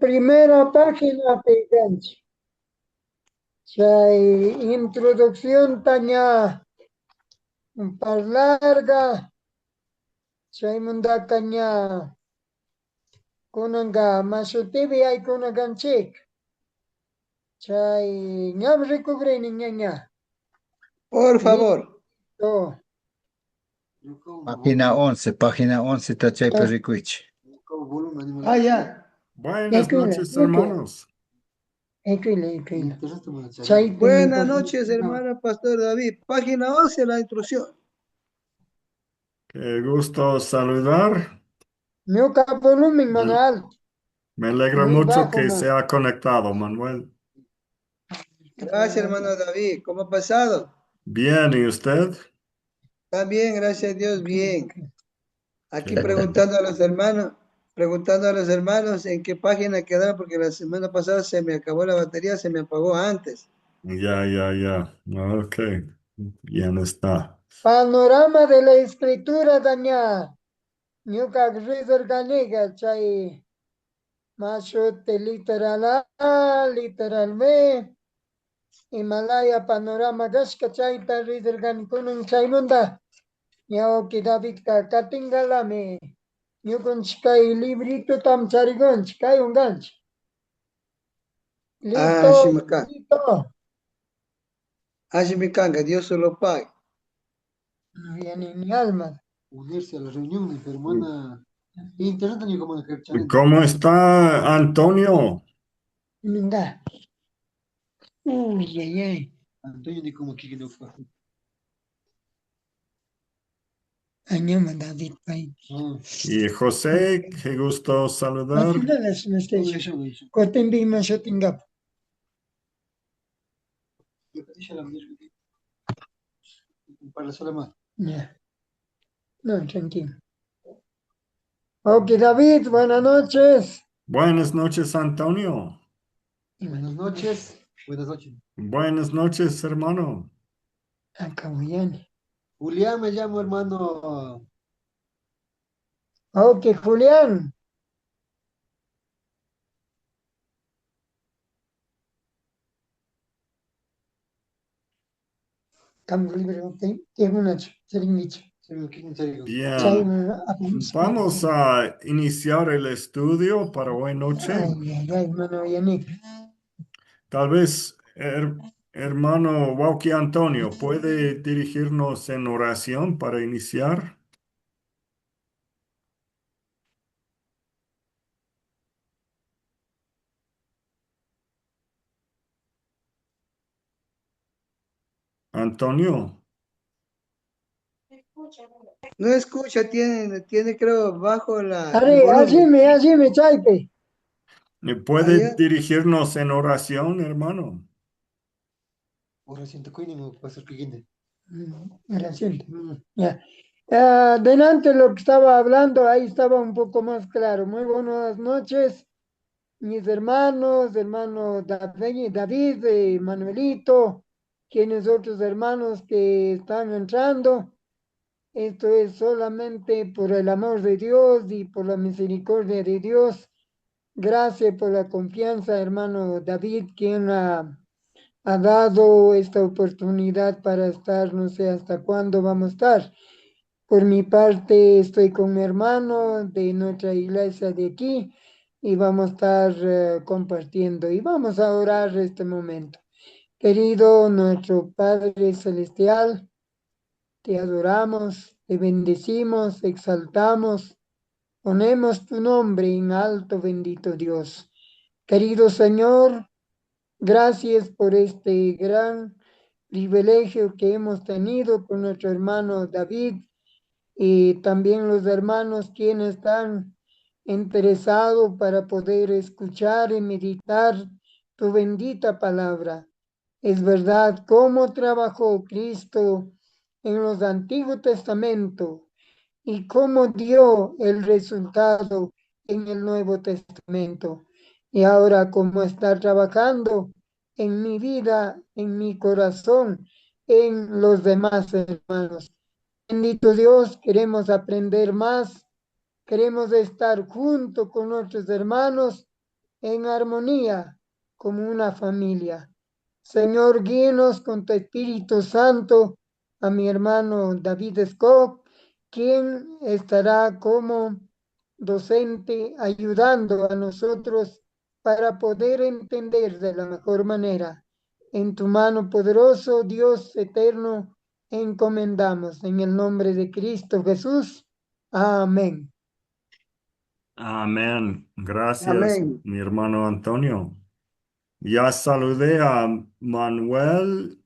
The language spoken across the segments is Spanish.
primera página peganchi. Chay introducción taña un par larga. Chay mundakaña kunanga masutivi ay kunaganchik. Chay ñam recubrini ñaña. Por favor. Listo. Página 11, Tachay Ah, Perricuich. Ah, ya. Buenas noches, hermanos. Écrile. Chay Buenas noches, hermano Pastor David. Página 11, la instrucción. Qué gusto saludar. Ñuka volumen, Manuel. Me alegra Muy mucho bajo, que man. se ha conectado, Manuel. Gracias, hermano David. ¿Cómo ha pasado? Bien, ¿y usted? También, gracias a Dios, bien. Aquí Qué bueno. preguntando a los hermanos en qué página quedaron, porque la semana pasada se me acabó la batería, se me apagó antes. Ya. Ok, bien está. Panorama de la escritura, daña. Ñuka River Ganiga, chay. Machote literal A, literal B. Himalaya panorama gashka chay ta River Ganikunun chay munda. Ñaoki David katingalame. Ñukunch kay librito tam charigunch, kay unganch. Ah, Listo, Shimacán. listo. Ah, Shimacán, que Dios se lo pague. No había ni alma. Unirse a la reunión, mi hermana. Interesante ni como de ¿Cómo está Antonio? Minga. Ay. Antonio ni como que no fue. Añama David Pay. Y José, qué gusto saludar. Nacionales me está diciendo. Corten bien más yo tenga. Para la sola más. Ya. No, tranquilo. Ok, David, buenas noches. Buenas noches, Antonio. Buenas noches. Buenas noches. Buenas noches, hermano. Acabo ya. Julián me llamo, hermano. Ok, Julián. Cambio libre, ok. Tengo una seringuicha. Bien, vamos a iniciar el estudio para hoy noche. Ay, mano, Yannick. Tal vez, hermano Wauki Antonio, ¿puede dirigirnos en oración para iniciar? Antonio, No escucha, tiene creo bajo el Are, volumen. así me chaipe. ¿puede Allá. dirigirnos en oración, hermano? Ahora siento que no me pasa el siguiente. Gracias. Ya. Delante lo que estaba hablando, ahí estaba un poco más claro. Muy buenas noches, mis hermano David, Manuelito, quienes otros hermanos que están entrando. Esto es solamente por el amor de Dios y por la misericordia de Dios. Gracias por la confianza, hermano David, quien ha dado esta oportunidad para estar, no sé hasta cuándo vamos a estar. Por mi parte, estoy con mi hermano de nuestra iglesia de aquí y vamos a estar compartiendo y vamos a orar este momento. Querido nuestro Padre Celestial, te adoramos, te bendecimos, exaltamos, ponemos tu nombre en alto, bendito Dios. Querido Señor, gracias por este gran privilegio que hemos tenido con nuestro hermano David y también los hermanos quienes están interesados para poder escuchar y meditar tu bendita palabra. Es verdad cómo trabajó Cristo en los Antiguo Testamento y cómo dio el resultado en el Nuevo Testamento. Y ahora cómo está trabajando en mi vida, en mi corazón, en los demás hermanos. Bendito Dios, queremos aprender más, queremos estar junto con nuestros hermanos en armonía como una familia. Señor, guíenos con tu Espíritu Santo a mi hermano David Scott, quien estará como docente ayudando a nosotros para poder entender de la mejor manera. En tu mano poderoso, Dios eterno, encomendamos en el nombre de Cristo Jesús. Amén. Amén. Gracias, Amén. mi hermano Antonio. Ya saludé a Manuel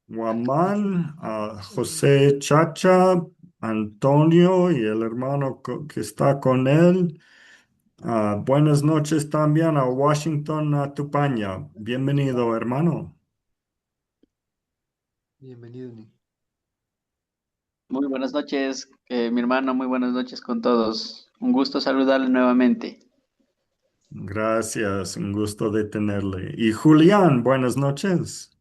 Guamán, a José Chacha, Antonio y el hermano que está con él. Buenas noches también a Washington Tupaña. Bienvenido, hermano. Bienvenido, Nick. Muy buenas noches, mi hermano, muy buenas noches con todos. Un gusto saludarle nuevamente. Gracias, un gusto de tenerle. Y Julián, buenas noches.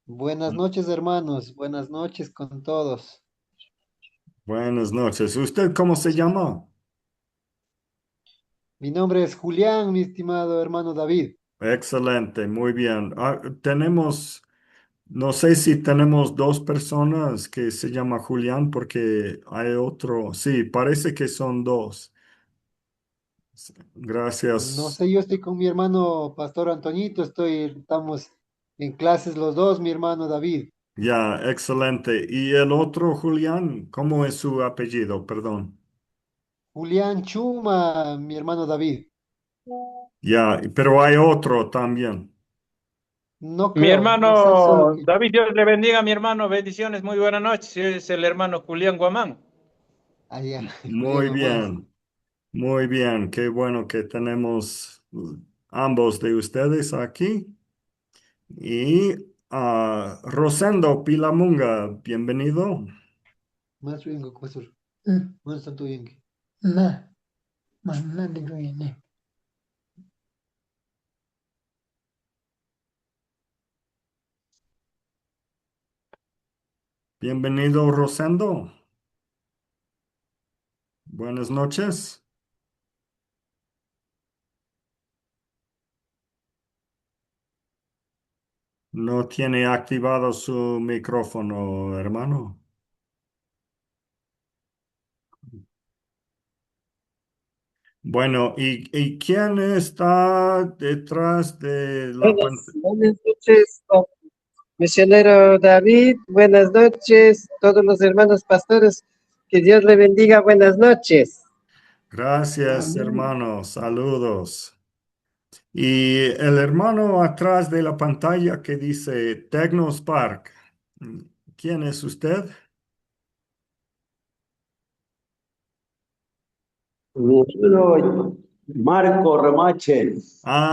Buenas noches, hermanos. Buenas noches con todos. Buenas noches. ¿Usted cómo se llama? Mi nombre es Julián, mi estimado hermano David. Excelente, muy bien. No sé si tenemos dos personas que se llama Julián porque hay otro. Sí, parece que son dos. No Gracias. sé, yo estoy con mi hermano Pastor Antoñito, estamos en clases los dos, mi hermano David. Ya, excelente. ¿Y el otro Julián? ¿Cómo es su apellido? Perdón. Julián Chuma, mi hermano David. Ya, pero hay otro también. No Mi creo, no sé, solo hermano que David, Dios le bendiga, mi hermano, bendiciones, muy buenas noches. Es el hermano Julián Guamán. allá, Julián Muy Amán. bien, muy bien. Qué bueno que tenemos ambos de ustedes aquí. Y Rosendo Pilamunga, bienvenido. Más bien, profesor. Mm, ¿Dónde está tu bien? na, mana digo yun. Bienvenido, Rosendo. Buenas noches. No tiene activado su micrófono, hermano. Bueno, ¿y quién está detrás de la pantalla? Buenas noches, misionero David. Buenas noches, todos los hermanos pastores. Que Dios le bendiga. Buenas noches. Gracias, Amén. hermano. Saludos. Y el hermano atrás de la pantalla que dice Technospark. ¿Quién es usted? Mi hermano Marco Remache,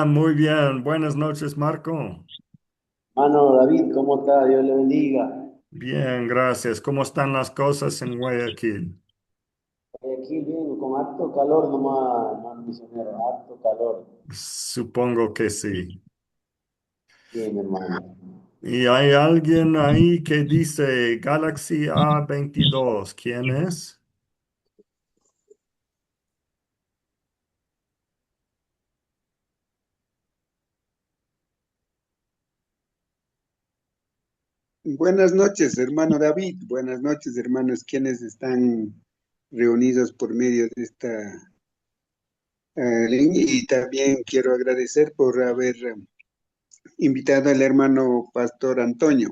Muy bien. Buenas noches, Marco. hermano David, ¿cómo está? Dios le bendiga. Bien, gracias. ¿Cómo están las cosas en Guayaquil? Aquí bien, con harto calor nomás, hermano misionero, harto calor. Supongo que sí. Bien, hermano. Y hay alguien ahí que dice Galaxy A22. ¿Quién es? Buenas noches, hermano David. Buenas noches, hermanos, quienes están reunidos por medio de esta línea. Y también quiero agradecer por haber invitado al hermano Pastor Antonio.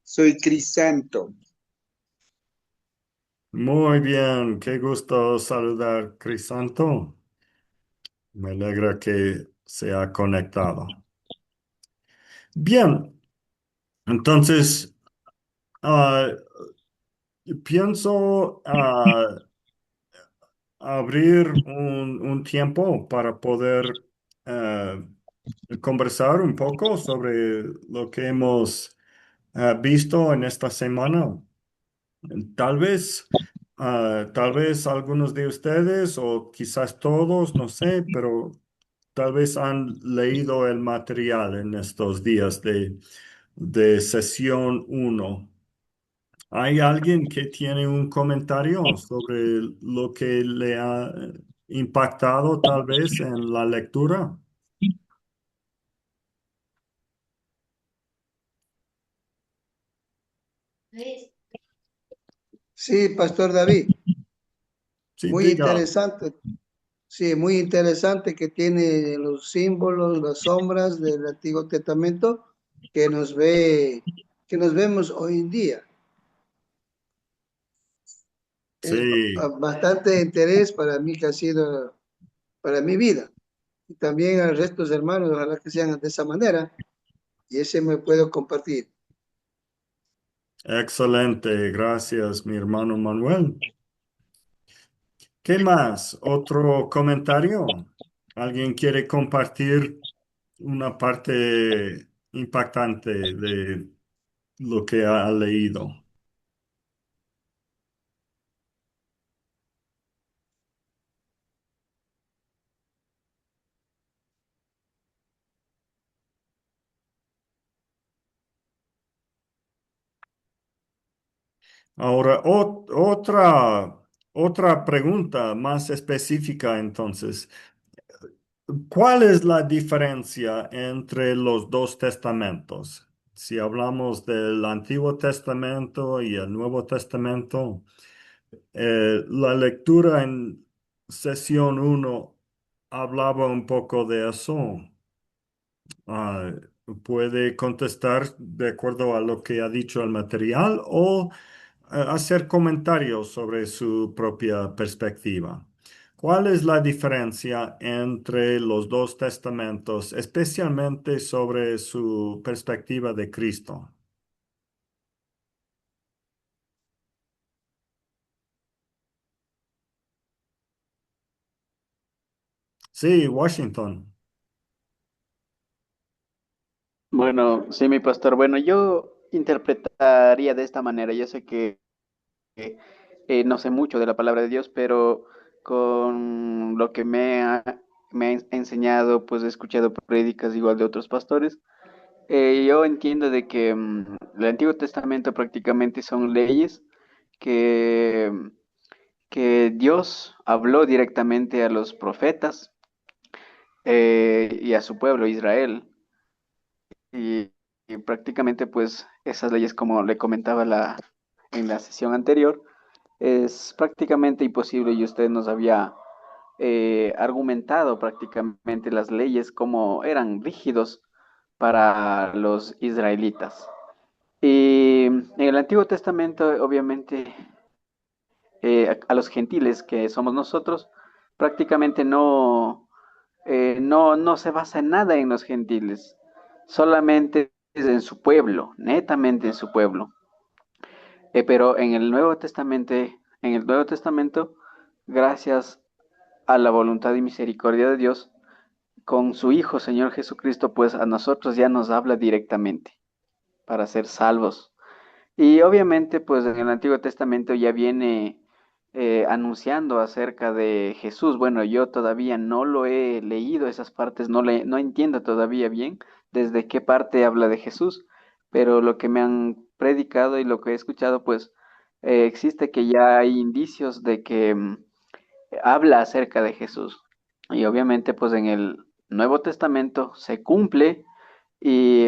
Soy Crisanto. Muy bien, qué gusto saludar, Crisanto. Me alegra que se ha conectado. Bien, entonces ah, pienso abrir un tiempo para poder ah, conversar un poco sobre lo que hemos visto en esta semana. Tal vez, tal vez algunos de ustedes o quizás todos, no sé, pero tal vez han leído el material en estos días de sesión uno. ¿Hay alguien que tiene un comentario sobre lo que le ha impactado tal vez en la lectura? Sí, Pastor David, Sí, muy diga. interesante. Sí, muy interesante que tiene los símbolos, las sombras del Antiguo Testamento que que nos vemos hoy en día. Es Sí, bastante interés para mí que ha sido para mi vida. Y también al resto de hermanos, ojalá que sean de esa manera. Y ese me puedo compartir. excelente. Gracias, mi hermano Manuel. ¿Qué más? ¿Otro comentario? ¿Alguien quiere compartir una parte impactante de lo que ha leído? Ahora, otra pregunta más específica entonces. ¿Cuál es la diferencia entre los dos testamentos? Si hablamos del Antiguo Testamento y el Nuevo Testamento, la lectura en sesión uno hablaba un poco de eso. Ah, puede contestar de acuerdo a lo que ha dicho el material o hacer comentarios sobre su propia perspectiva. ¿Cuál es la diferencia entre los dos testamentos, especialmente sobre su perspectiva de Cristo? Sí, Washington. Bueno, sí, mi pastor. Bueno, yo interpretaría de esta manera. Yo sé que no sé mucho de la palabra de Dios, pero con lo que me ha enseñado, pues he escuchado prédicas igual de otros pastores. Yo entiendo de que el Antiguo Testamento prácticamente son leyes que, que Dios habló directamente a los profetas y a su pueblo Israel. Y prácticamente pues esas leyes, como le comentaba en la sesión anterior, es prácticamente imposible y usted nos había argumentado prácticamente las leyes como eran rígidos para los israelitas. Y en el Antiguo Testamento, obviamente, a los gentiles que somos nosotros, prácticamente no se basa en nada en los gentiles, solamente es en su pueblo, netamente en su pueblo. Pero en el Nuevo Testamento, gracias a la voluntad y misericordia de Dios, con su Hijo, Señor Jesucristo, pues a nosotros ya nos habla directamente para ser salvos. Y obviamente, pues en el Antiguo Testamento ya viene anunciando acerca de Jesús. Bueno, yo todavía no lo he leído, esas partes no entiendo todavía bien desde qué parte habla de Jesús, pero lo que me han predicado y lo que he escuchado, pues existe que ya hay indicios de que habla acerca de Jesús. Y obviamente, pues en el Nuevo Testamento se cumple y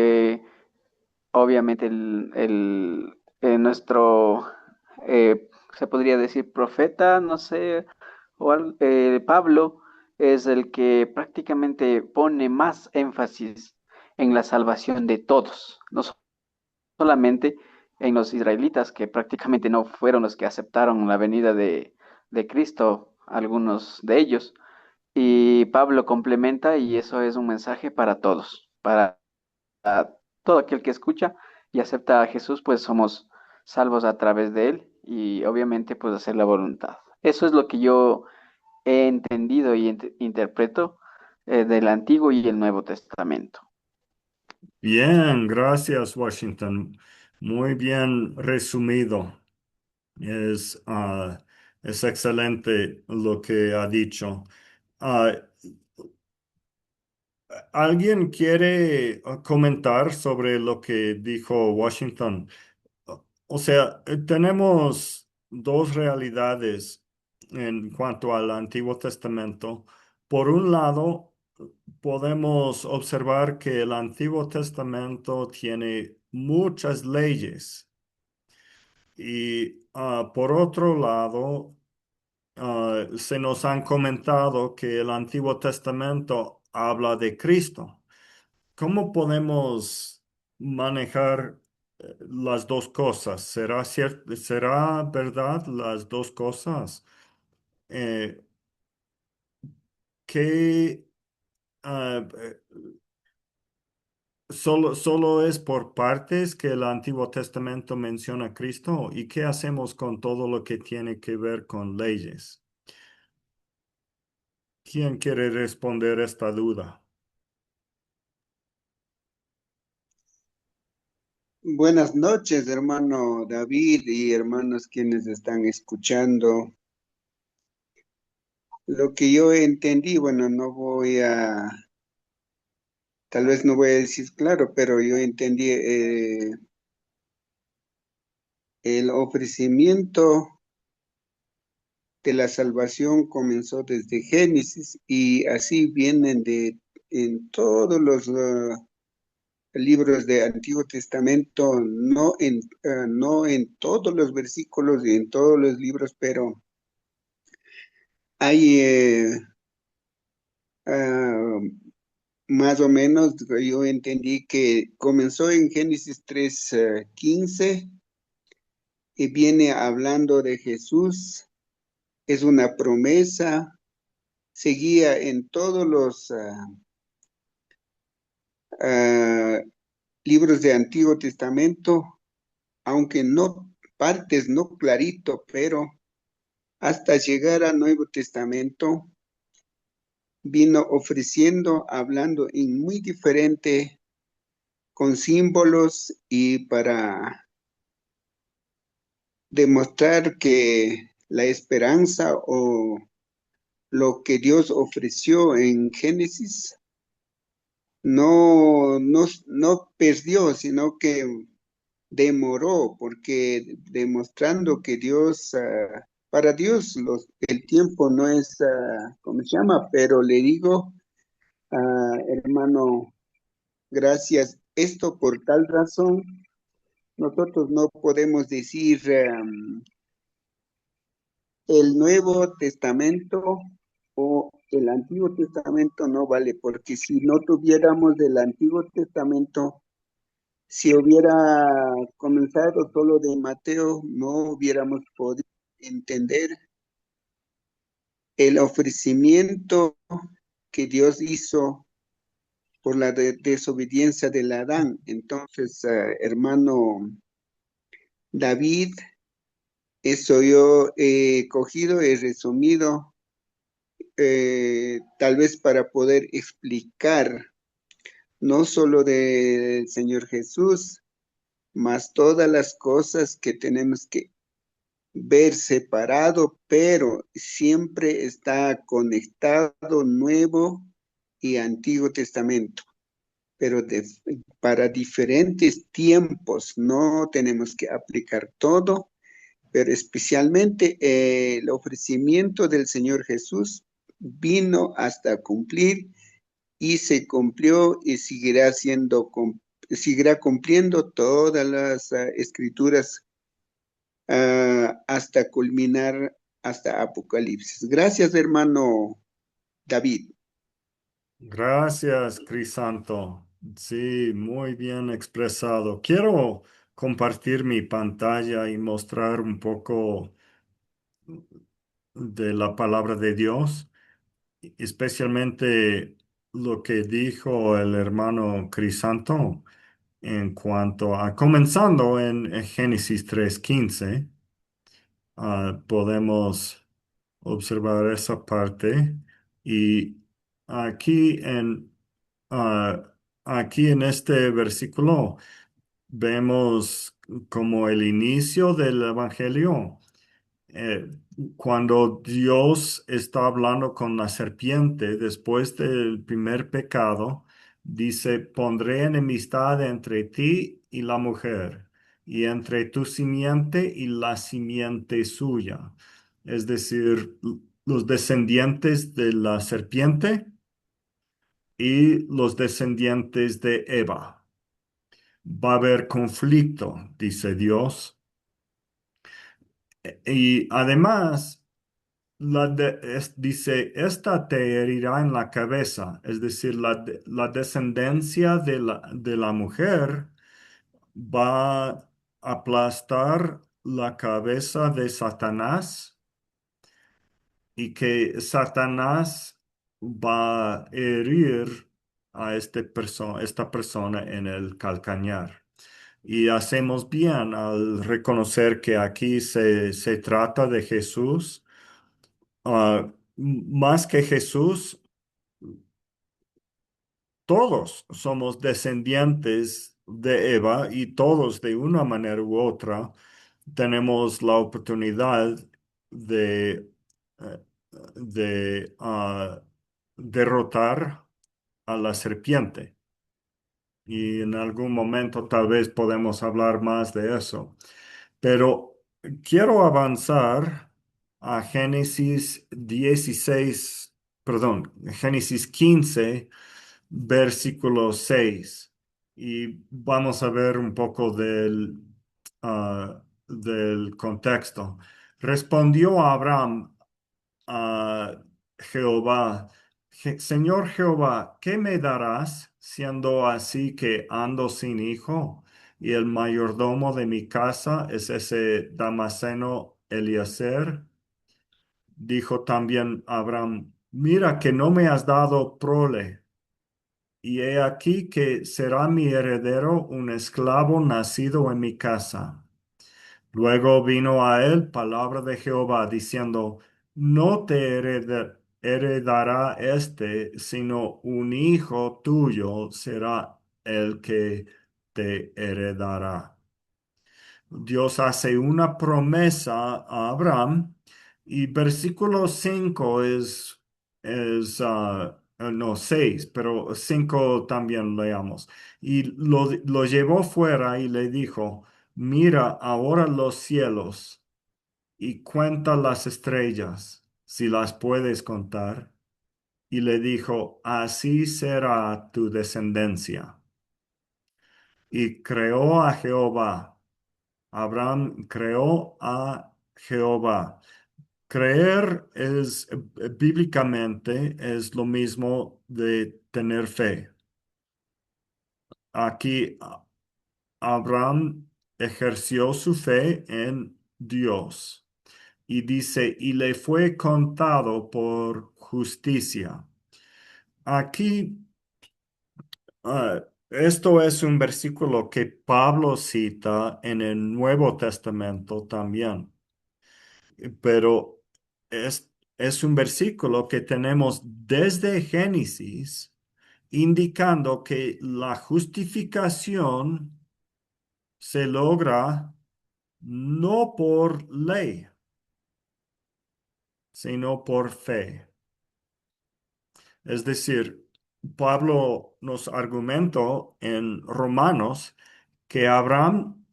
obviamente nuestro, se podría decir profeta, no sé, Pablo es el que prácticamente pone más énfasis en la salvación de todos, no solamente en los israelitas, que prácticamente no fueron los que aceptaron la venida de Cristo, algunos de ellos. Y Pablo complementa y eso es un mensaje para todos, para todo aquel que escucha y acepta a Jesús, pues somos salvos a través de él y obviamente pues hacer la voluntad. Eso es lo que yo he entendido y interpreto del Antiguo y el Nuevo Testamento. Bien, gracias, Washington. Muy bien resumido. Es, es excelente lo que ha dicho. Ah, ¿Alguien quiere comentar sobre lo que dijo Washington? O sea, tenemos dos realidades en cuanto al Antiguo Testamento. Por un lado, podemos observar que el Antiguo Testamento tiene muchas leyes y por otro lado, se nos han comentado que el Antiguo Testamento habla de Cristo. ¿Cómo podemos manejar las dos cosas? ¿Será cierto, será verdad las dos cosas? Eh, ¿Qué solo es por partes que el Antiguo Testamento menciona a Cristo? ¿Y qué hacemos con todo lo que tiene que ver con leyes? ¿Quién quiere responder esta duda? Buenas noches, hermano David y hermanos quienes están escuchando. Lo que yo entendí, bueno, tal vez no voy a decir claro, pero yo entendí el ofrecimiento de la salvación comenzó desde Génesis y así vienen en todos los libros de Antiguo Testamento, no en todos los versículos y en todos los libros, pero hay ah, más o menos, yo entendí que comenzó en Génesis 3:15 y viene hablando de Jesús, es una promesa, seguía en todos los ah, libros de Antiguo Testamento, aunque no partes, no clarito, pero hasta llegar al Nuevo Testamento, vino ofreciendo, hablando en muy diferente, con símbolos y para demostrar que la esperanza o lo que Dios ofreció en Génesis no perdió, sino que demoró, porque demostrando que Dios, para Dios el tiempo no es, ¿cómo se llama? Pero le digo, hermano, gracias. Esto por tal razón, nosotros no podemos decir el Nuevo Testamento o el Antiguo Testamento no vale, porque si no tuviéramos el Antiguo Testamento, si hubiera comenzado solo de Mateo, no hubiéramos podido entender el ofrecimiento que Dios hizo por la desobediencia del Adán. Entonces, hermano David, eso yo he cogido, he resumido, tal vez para poder explicar no solo del Señor Jesús, más todas las cosas que tenemos que ver separado, pero siempre está conectado Nuevo y Antiguo Testamento, pero para diferentes tiempos, no tenemos que aplicar todo, pero especialmente el ofrecimiento del Señor Jesús vino hasta cumplir y se cumplió y seguirá cumpliendo todas las escrituras hasta culminar hasta Apocalipsis. Gracias, hermano David. Gracias, Crisanto. Sí, muy bien expresado. Quiero compartir mi pantalla y mostrar un poco de la palabra de Dios, especialmente lo que dijo el hermano Crisanto en cuanto a, comenzando en Génesis 3:15, podemos observar esa parte y aquí ah, aquí en este versículo vemos como el inicio del evangelio eh, cuando Dios está hablando con la serpiente después del primer pecado, dice, pondré enemistad entre ti y la mujer, y entre tu simiente y la simiente suya. Es decir, los descendientes de la serpiente y los descendientes de Eva. Va a haber conflicto, dice Dios. Y además, dice, esta te herirá en la cabeza, es decir, la descendencia de la mujer va a aplastar la cabeza de Satanás y que Satanás va a herir a esta persona en el calcañar. Y hacemos bien al reconocer que aquí se trata de Jesús. Más que Jesús, todos somos descendientes de Eva y todos de una manera u otra tenemos la oportunidad de, eh, de derrotar a la serpiente. Y en algún momento tal vez podemos hablar más de eso. Pero quiero avanzar a Génesis 16, perdón, Génesis 15, versículo 6. Y vamos a ver un poco del contexto. Respondió Abraham a Jehová, Señor Jehová, ¿qué me darás siendo así que ando sin hijo? Y el mayordomo de mi casa es ese Damaseno Eliezer. Dijo también Abraham, mira que no me has dado prole, y he aquí que será mi heredero un esclavo nacido en mi casa. Luego vino a él palabra de Jehová diciendo, no te heredará este, sino un hijo tuyo será el que te heredará. Dios hace una promesa a Abraham y versículo 5 no 6, pero 5 también leamos. Y lo llevó fuera y le dijo, mira ahora los cielos y cuenta las estrellas, si las puedes contar. Y le dijo, así será tu descendencia. Y creó a Jehová. Abraham creó a Jehová. Creer es bíblicamente es lo mismo de tener fe. Aquí Abraham ejerció su fe en Dios y dice, y le fue contado por justicia. Aquí, esto es un versículo que Pablo cita en el Nuevo Testamento también, pero es un versículo que tenemos desde Génesis indicando que la justificación se logra no por ley, sino por fe. Es decir, Pablo nos argumentó en Romanos que Abraham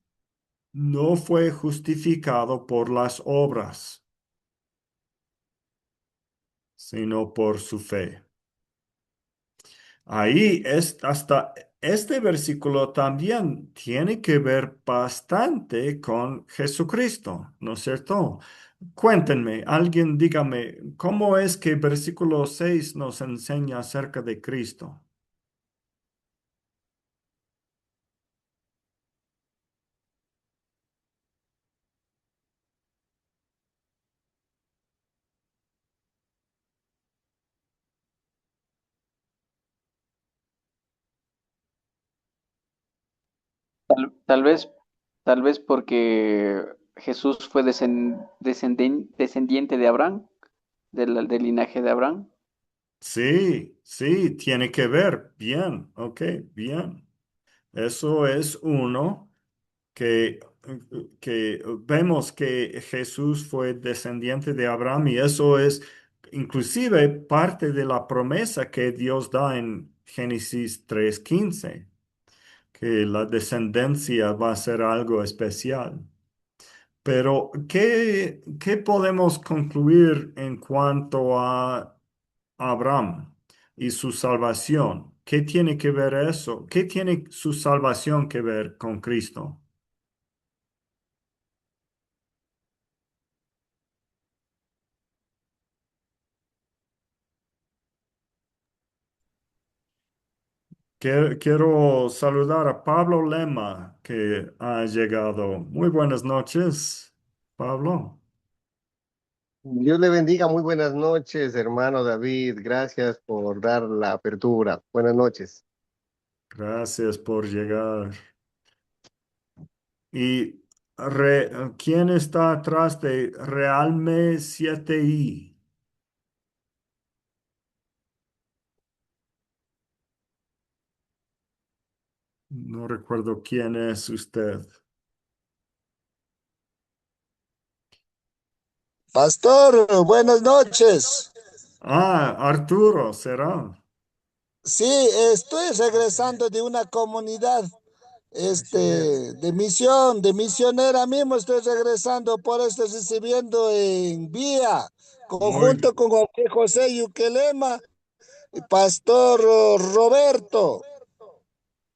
no fue justificado por las obras, sino por su fe. Ahí es hasta este versículo también tiene que ver bastante con Jesucristo, ¿no es cierto? Cuéntenme, alguien dígame, ¿cómo es que versículo 6 nos enseña acerca de Cristo? Tal vez, tal vez porque Jesús fue descendiente de Abraham, del linaje de Abraham. Sí, sí, tiene que ver. Bien, ok, bien. Eso es uno que que vemos que Jesús fue descendiente de Abraham y eso es inclusive parte de la promesa que Dios da en Génesis 3:15, que la descendencia va a ser algo especial. Pero, ¿qué podemos concluir en cuanto a Abraham y su salvación? ¿Qué tiene que ver eso? ¿Qué tiene su salvación que ver con Cristo? Quiero saludar a Pablo Lema, que ha llegado. Muy buenas noches, Pablo. Dios le bendiga, muy buenas noches, hermano David. Gracias por dar la apertura. Buenas noches. Gracias por llegar. ¿Y quién está atrás de Realme 7i? No recuerdo quién es usted. Pastor, buenas noches. Ah, Arturo, ¿será? Sí, estoy regresando de una comunidad, de misión, de misionera mismo estoy regresando, por eso estoy recibiendo en vía, Muy, conjunto con José Yuquelema y Pastor Roberto.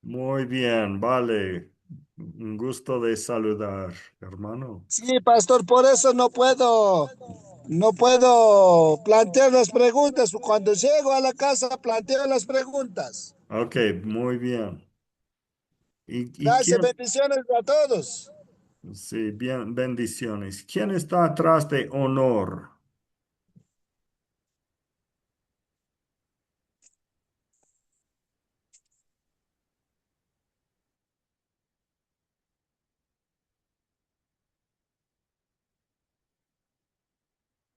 muy bien, vale. Un gusto de saludar, hermano. Sí, pastor, por eso no puedo plantear las preguntas. Cuando llego a la casa, planteo las preguntas. Ok, muy bien. ¿Y Gracias, quién? bendiciones a todos. Sí, bien, bendiciones. ¿Quién está atrás de honor?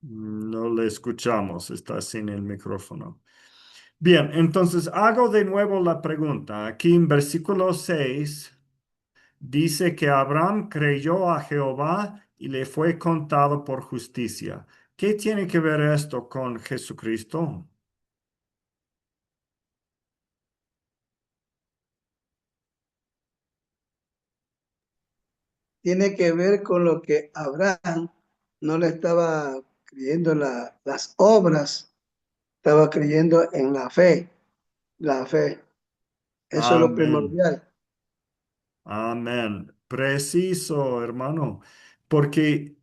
No le escuchamos, está sin el micrófono. Bien, entonces hago de nuevo la pregunta. Aquí en versículo 6 dice que Abraham creyó a Jehová y le fue contado por justicia. ¿Qué tiene que ver esto con Jesucristo? Tiene que ver con lo que Abraham no le estaba creyendo las obras, estaba creyendo en la fe. Eso es lo Amén. primordial. Amén. Preciso, hermano, porque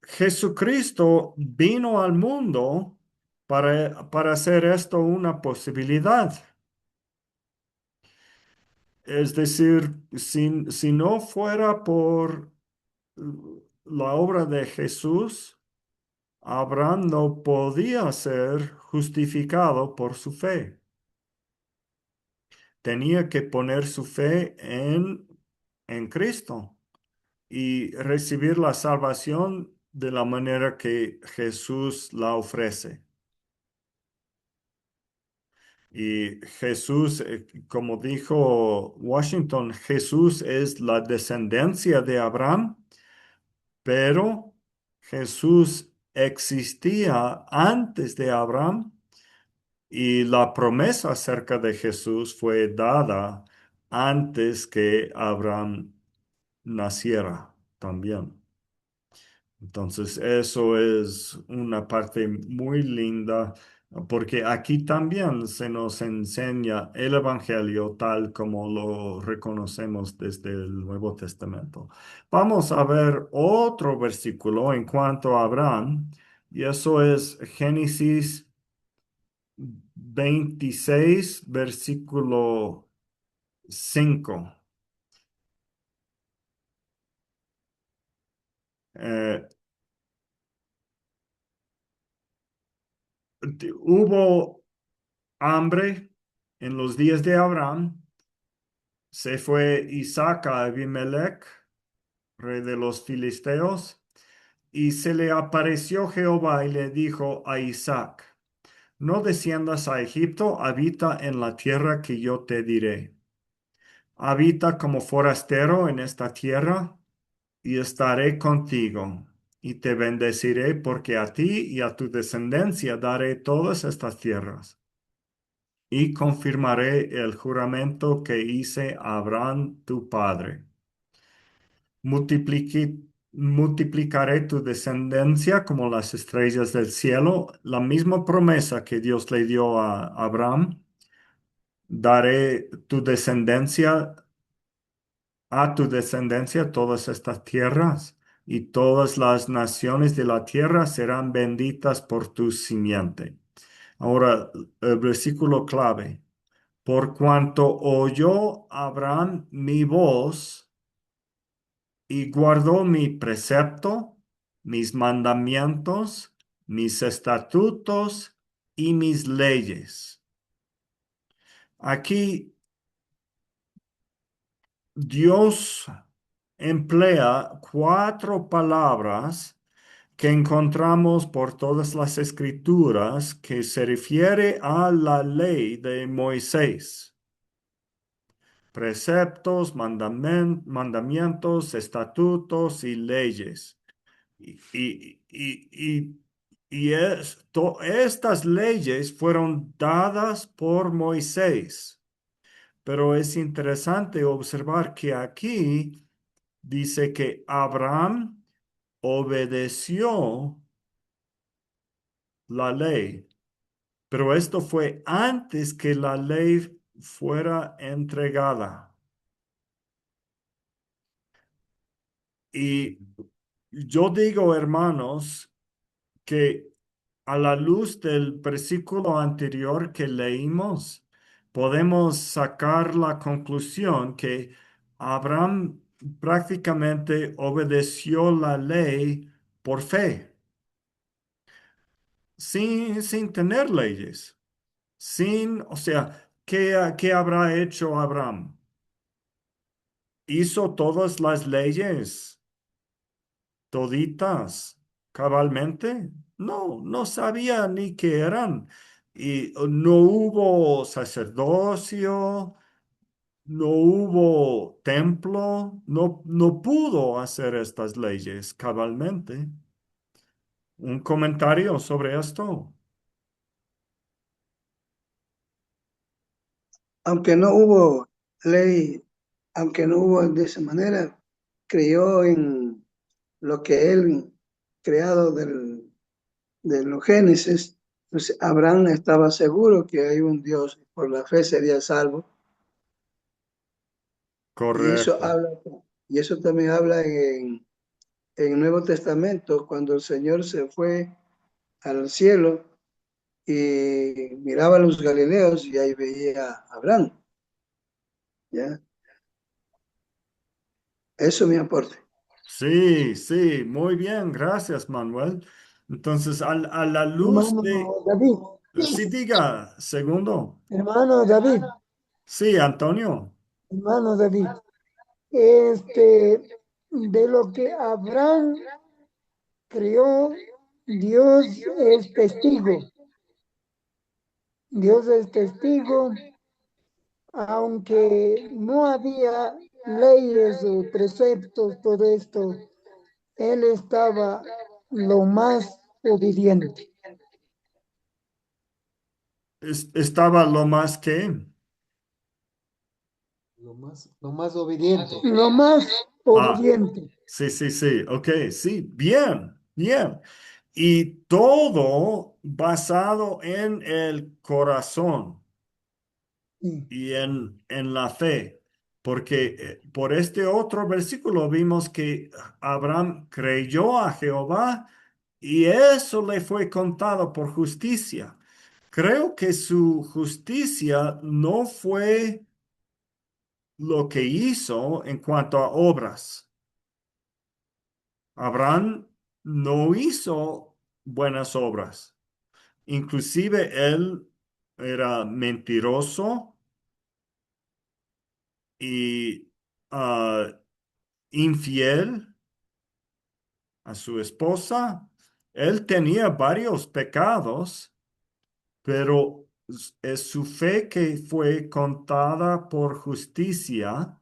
Jesucristo vino al mundo para hacer esto una posibilidad. Es decir, si no fuera por la obra de Jesús, Abraham no podía ser justificado por su fe. Tenía que poner su fe en Cristo y recibir la salvación de la manera que Jesús la ofrece. Y Jesús, como dijo Washington, Jesús es la descendencia de Abraham, pero Jesús existía antes de Abraham y la promesa acerca de Jesús fue dada antes que Abraham naciera también. Entonces, eso es una parte muy linda, porque aquí también se nos enseña el Evangelio tal como lo reconocemos desde el Nuevo Testamento. Vamos a ver otro versículo en cuanto a Abraham, y eso es Génesis 26, versículo 5. Eh, Hubo hambre en los días de Abraham. Se fue Isaac a Abimelech, rey de los filisteos, y se le apareció Jehová y le dijo a Isaac: no desciendas a Egipto, habita en la tierra que yo te diré. Habita como forastero en esta tierra y estaré contigo, y te bendeciré porque a ti y a tu descendencia daré todas estas tierras, y confirmaré el juramento que hice a Abraham tu padre. Multiplicaré tu descendencia como las estrellas del cielo, la misma promesa que Dios le dio a Abraham. Daré a tu descendencia todas estas tierras, y todas las naciones de la tierra serán benditas por tu simiente. Ahora, el versículo clave. Por cuanto oyó Abraham mi voz y guardó mi precepto, mis mandamientos, mis estatutos y mis leyes. Aquí Dios emplea 4 palabras que encontramos por todas las escrituras que se refiere a la ley de Moisés. Preceptos, mandamientos, estatutos y leyes. Estas leyes fueron dadas por Moisés. Pero es interesante observar que aquí dice que Abraham obedeció la ley, pero esto fue antes que la ley fuera entregada. Y yo digo, hermanos, que a la luz del versículo anterior que leímos, podemos sacar la conclusión que Abraham prácticamente obedeció la ley por fe, sin tener leyes, o sea, ¿qué habrá hecho Abraham? Hizo todas las leyes, toditas, cabalmente. No, no sabía ni qué eran. Y no hubo sacerdocio, no hubo templo, no pudo hacer estas leyes cabalmente. ¿Un comentario sobre esto? Aunque no hubo ley, aunque no hubo de esa manera, creyó en lo que él creado de los Génesis. Pues Abraham estaba seguro que hay un Dios, por la fe sería salvo. Y eso Correcto. habla, y eso también habla en el Nuevo Testamento, cuando el Señor se fue al cielo y miraba a los galileos y ahí veía a Abraham. ¿Ya? Eso es mi aporte. Sí, sí, muy bien, gracias, Manuel. Entonces, a la luz Hermano de... David, Sí, diga, segundo. hermano David, Sí, Antonio. hermano David, de lo que Abraham creó, Dios es testigo. Dios es testigo, aunque no había leyes o preceptos, todo esto, él estaba lo más obediente. Estaba lo más que... Lo más obediente. Lo más Ah, obediente. sí, sí, sí, ok, sí, bien, bien. Y todo basado en el corazón Sí. y en la fe, porque por este otro versículo vimos que Abraham creyó a Jehová y eso le fue contado por justicia. Creo que su justicia no fue lo que hizo en cuanto a obras. Abraham no hizo buenas obras. Inclusive él era mentiroso y infiel a su esposa. Él tenía varios pecados, pero es su fe que fue contada por justicia.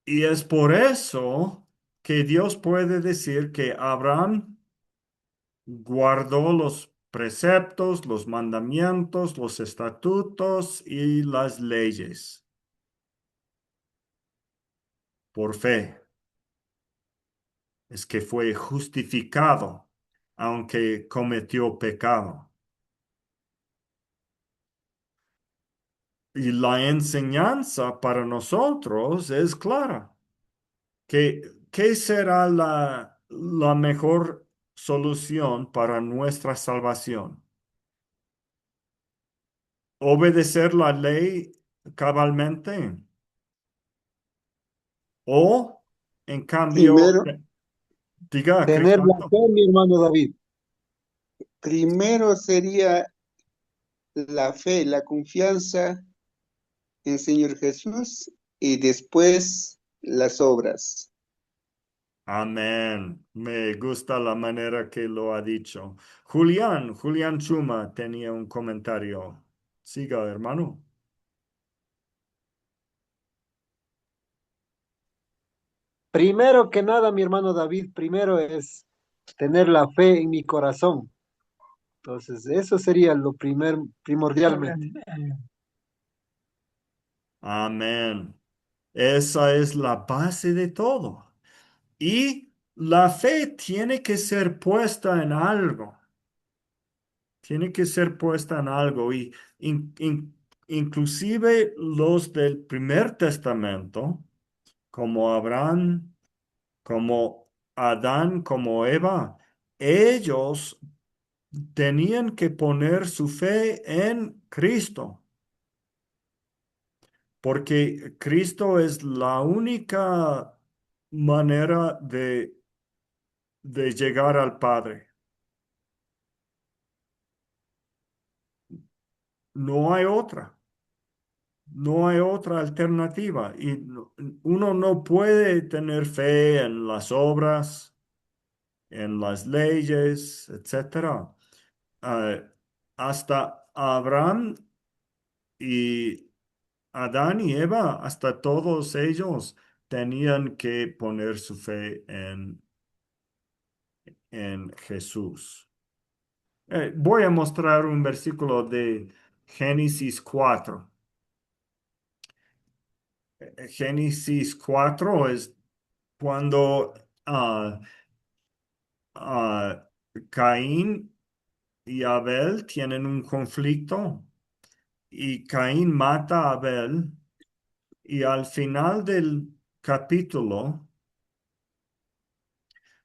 Y es por eso que Dios puede decir que Abraham guardó los preceptos, los mandamientos, los estatutos y las leyes por fe. Es que fue justificado, aunque cometió pecado. Y la enseñanza para nosotros es clara. ¿Qué será la mejor solución para nuestra salvación? ¿Obedecer la ley cabalmente? ¿O, en cambio, Primero, diga, Tener la Cristiano? fe, mi hermano David. primero sería la fe, la confianza en Señor Jesús y después las obras. Amén. Me gusta la manera que lo ha dicho. Julián Chuma tenía un comentario. Siga, hermano. Primero que nada, mi hermano David, primero es tener la fe en mi corazón. Entonces, eso sería lo primordialmente. Amén. Esa es la base de todo. Y la fe tiene que ser puesta en algo. Tiene que ser puesta en algo. Y inclusive los del primer testamento, como Abraham, como Adán, como Eva, ellos tenían que poner su fe en Cristo, porque Cristo es la única manera de llegar al Padre. No hay otra. No hay otra alternativa. Y uno no puede tener fe en las obras, en las leyes, etcétera. Ah, hasta Abraham y Adán y Eva, hasta todos ellos tenían que poner su fe en Jesús. Voy a mostrar un versículo de Génesis 4. Génesis 4 es cuando ah, Caín y Abel tienen un conflicto y Caín mata a Abel y al final del capítulo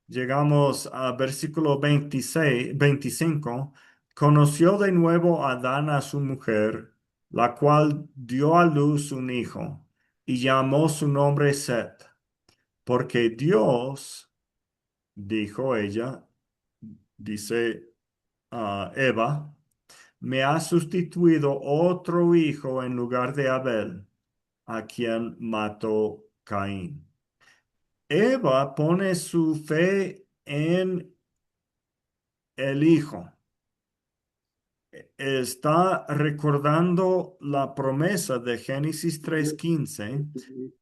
llegamos a versículo 25. Conoció de nuevo Adán a su mujer, la cual dio a luz un hijo y llamó su nombre Set, porque Dios, dijo ella, dice Eva, me ha sustituido otro hijo en lugar de Abel, a quien mató Caín. Eva pone su fe en el hijo. Está recordando la promesa de Génesis 3:15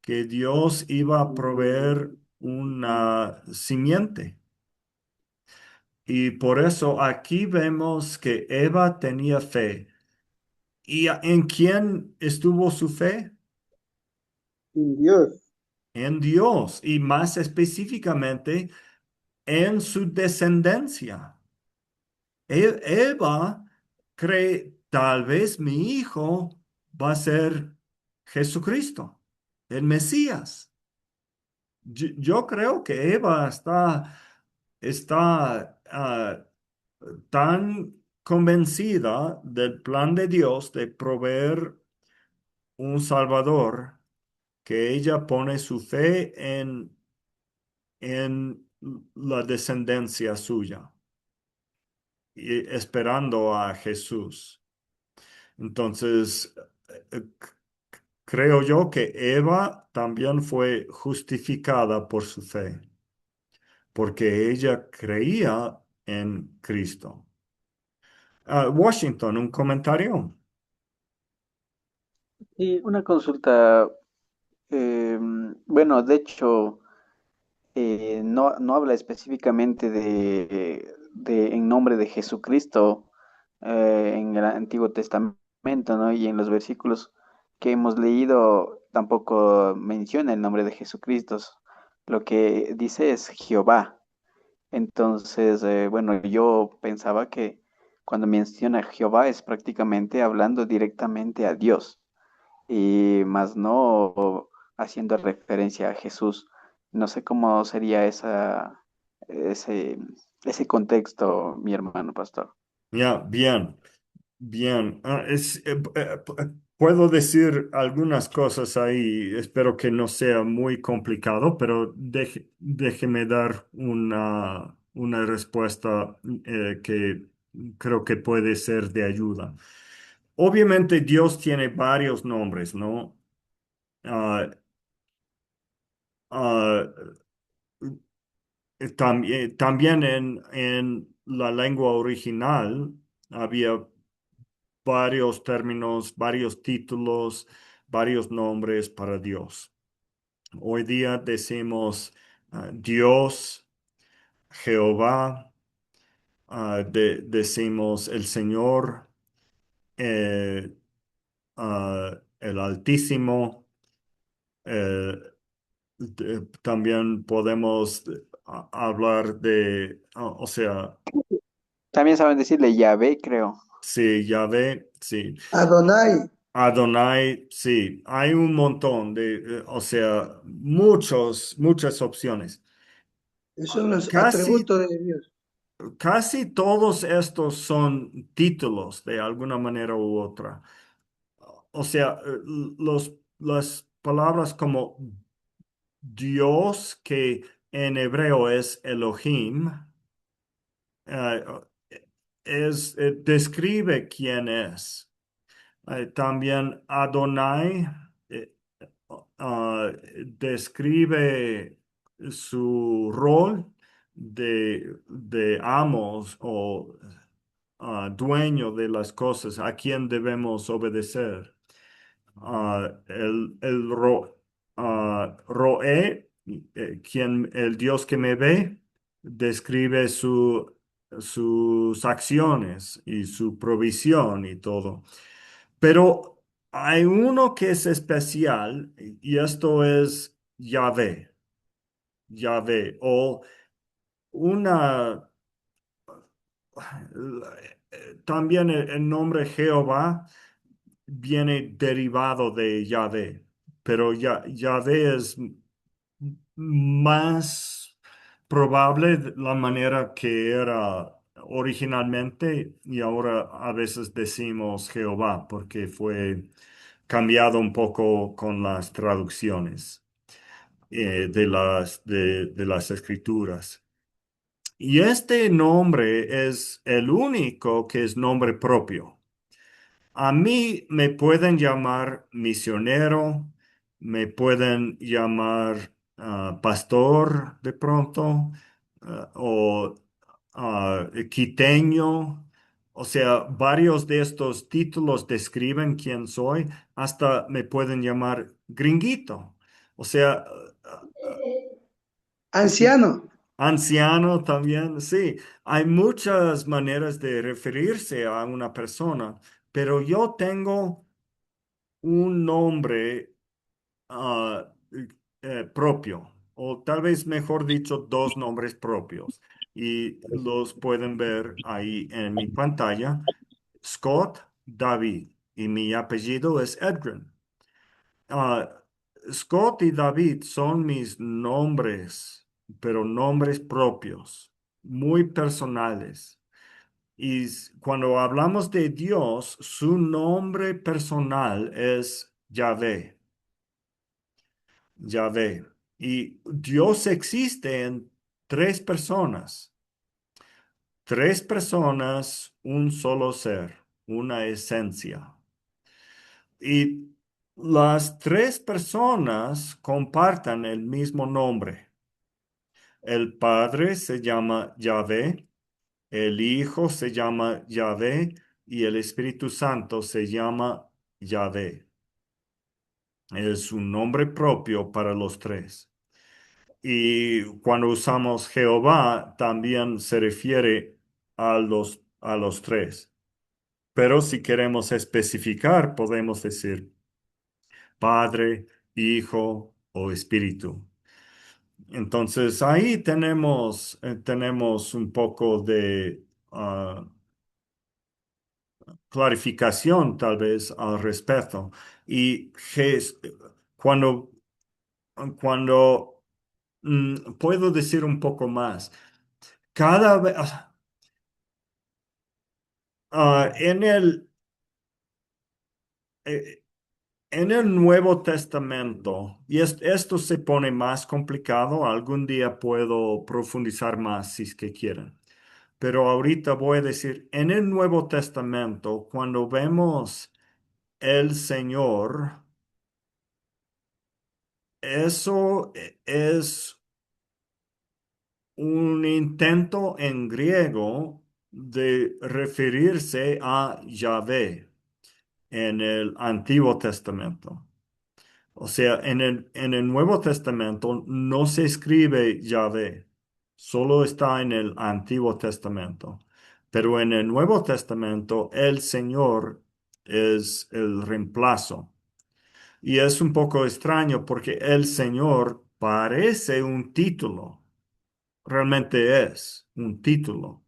que Dios iba a proveer una simiente. Y por eso aquí vemos que Eva tenía fe. ¿Y en quién estuvo su fe? En Dios. En Dios y más específicamente en su descendencia. Eva cree, tal vez mi hijo va a ser Jesucristo, el Mesías. Yo creo que Eva está tan convencida del plan de Dios de proveer un Salvador que ella pone su fe en la descendencia suya, y esperando a Jesús. Entonces, creo yo que Eva también fue justificada por su fe, porque ella creía en Cristo. Washington, un comentario. Y una consulta, Bueno, de hecho, no habla específicamente en nombre de Jesucristo en el Antiguo Testamento, ¿no? Y en los versículos que hemos leído tampoco menciona el nombre de Jesucristo. Lo que dice es Jehová. Entonces, bueno, yo pensaba que cuando menciona Jehová es prácticamente hablando directamente a Dios y más no haciendo referencia a Jesús. No sé cómo sería ese, ese contexto, mi hermano pastor. Ya, bien, bien. Puedo decir algunas cosas ahí. Espero que no sea muy complicado, pero déjeme dar una respuesta que creo que puede ser de ayuda. Obviamente Dios tiene varios nombres, ¿no? Ah, ah, también en la lengua original había varios términos, varios títulos, varios nombres para Dios. Hoy día decimos Dios, Jehová, decimos el Señor, eh, el Altísimo. eh, También podemos hablar de, o sea, También saben decirle Yahvé, creo. sí, Yahvé, sí. Adonai, Adonai, sí, hay un montón o sea, muchas opciones. esos son los Casi, atributos de Dios. casi todos estos son títulos de alguna manera u otra. O sea, las palabras como Dios, que en hebreo es Elohim, eh, describe quién es. También Adonai eh, ah, describe su rol de amos o dueño de las cosas, a quien debemos obedecer. Roé, el Dios que me ve, describe sus acciones y su provisión y todo. Pero hay uno que es especial y esto es Yahvé, Yahvé, o una, también el nombre Jehová viene derivado de Yahvé, pero Yahvé es más probable de la manera que era originalmente y ahora a veces decimos Jehová porque fue cambiado un poco con las traducciones de las escrituras. Y este nombre es el único que es nombre propio. A mí me pueden llamar misionero, me pueden llamar pastor de pronto, o quiteño. O sea, varios de estos títulos describen quién soy, hasta me pueden llamar gringuito. O sea, Anciano, anciano también, sí. Hay muchas maneras de referirse a una persona, pero yo tengo un nombre propio, o tal vez mejor dicho, dos nombres propios. Y los pueden ver ahí en mi pantalla. Scott David, y mi apellido es Edgren. Ah, Scott y David son mis nombres, pero nombres propios, muy personales. Y cuando hablamos de Dios, su nombre personal es Yahvé, Yahvé. Y Dios existe en tres personas, un solo ser, una esencia. Y las tres personas compartan el mismo nombre. El Padre se llama Yahvé, el Hijo se llama Yahvé y el Espíritu Santo se llama Yahvé. Es un nombre propio para los tres. Y cuando usamos Jehová, también se refiere a los tres. Pero si queremos especificar, podemos decir Padre, Hijo o Espíritu. Entonces ahí tenemos un poco de clarificación tal vez al respecto. Y cuando, cuando puedo decir un poco más, cada vez en eh, en el Nuevo Testamento, y esto se pone más complicado, algún día puedo profundizar más si es que quieren. Pero ahorita voy a decir, en el Nuevo Testamento, cuando vemos el Señor, eso es un intento en griego de referirse a Yahvé en el Antiguo Testamento. O sea, en el Nuevo Testamento no se escribe Yahvé, solo está en el Antiguo Testamento. Pero en el Nuevo Testamento el Señor es el reemplazo. Y es un poco extraño porque el Señor parece un título, realmente es un título,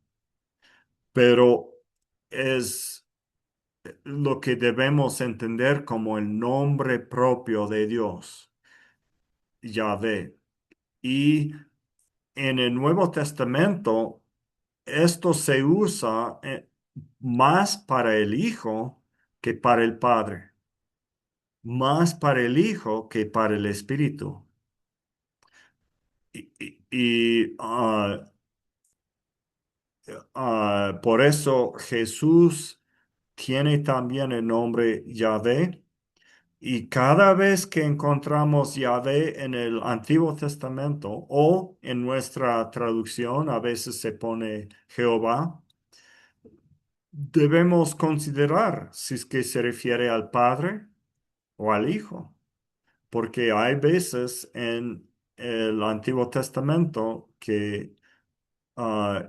pero es lo que debemos entender como el nombre propio de Dios, Yahvé. Y en el Nuevo Testamento, esto se usa más para el Hijo que para el Padre, más para el Hijo que para el Espíritu. Y por eso Jesús tiene también el nombre Yahvé. Y cada vez que encontramos Yahvé en el Antiguo Testamento o en nuestra traducción, a veces se pone Jehová, debemos considerar si es que se refiere al Padre o al Hijo, porque hay veces en el Antiguo Testamento ah,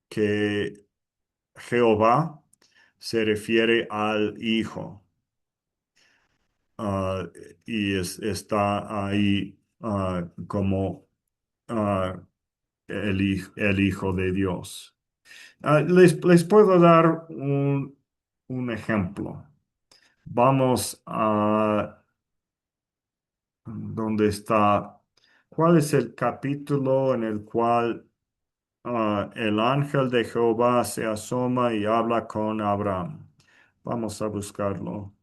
que Jehová se refiere al Hijo. ah, y está ahí como ah, el Hijo de Dios. Les puedo dar un ejemplo. Vamos a donde está. ¿Cuál es el capítulo en el cual el ángel de Jehová se asoma y habla con Abraham? Vamos a buscarlo.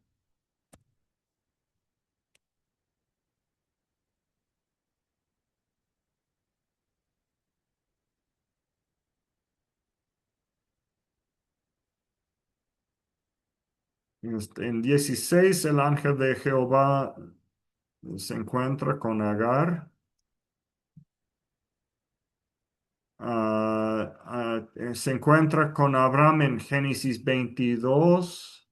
En 16 el ángel de Jehová se encuentra con Agar. Se encuentra con Abraham en Génesis 22.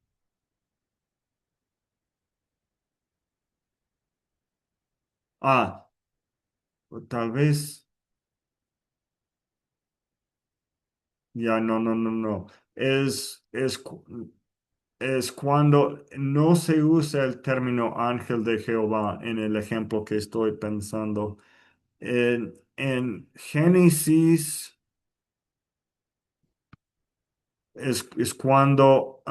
Ah, tal vez, ya no, no, no, no. Es cuando no se usa el término ángel de Jehová en el ejemplo que estoy pensando. En Génesis es cuando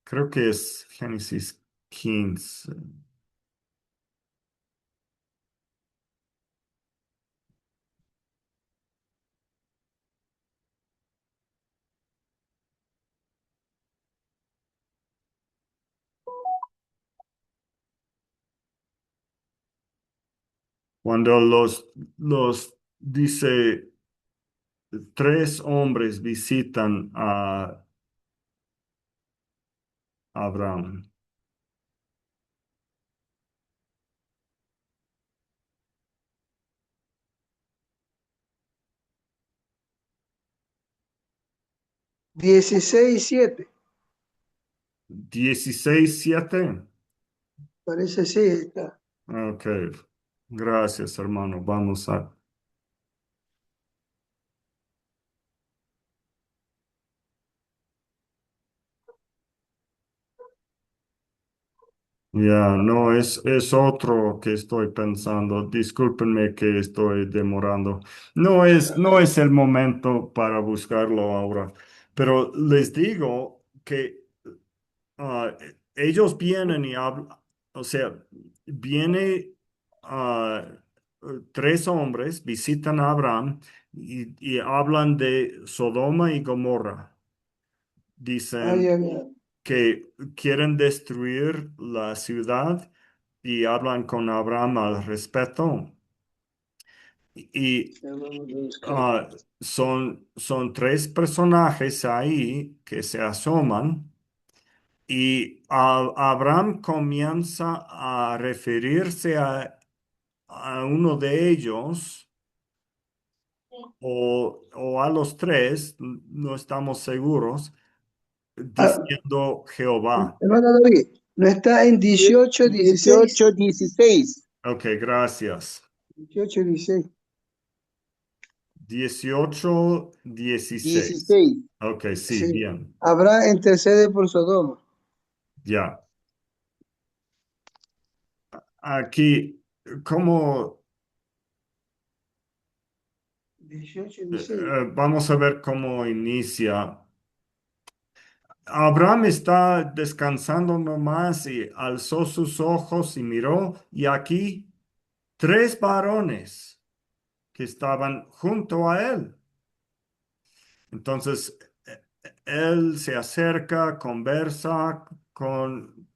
creo que es Génesis 15. Cuando los dice, tres hombres visitan a Abraham. 16:7. 16:7. Parece sí, está. Ok, gracias, hermano. Vamos a... Ya, no, es otro que estoy pensando. Discúlpenme que estoy demorando. No es el momento para buscarlo ahora. Pero les digo que ellos vienen y hablan, o sea, viene ah, tres hombres, visitan a Abraham y hablan de Sodoma y Gomorra. Ay, Dicen ay, ay. que quieren destruir la ciudad y hablan con Abraham al respecto. Y Ya vamos a buscar. ah, son tres personajes ahí que se asoman y Abraham comienza a referirse a uno de ellos o a los tres, no estamos seguros, Ah, diciendo Jehová. hermano David, no está en 18:16. 18:16. Ok, gracias. 18:16. 18:16. 16. Ok, sí, Sí. bien, Habrá intercede por Sodoma. ya. Aquí, ¿cómo? 18:16. Vamos a ver cómo inicia. Abraham está descansando nomás y alzó sus ojos y miró, y aquí tres varones que estaban junto a él. Entonces, él se acerca, conversa con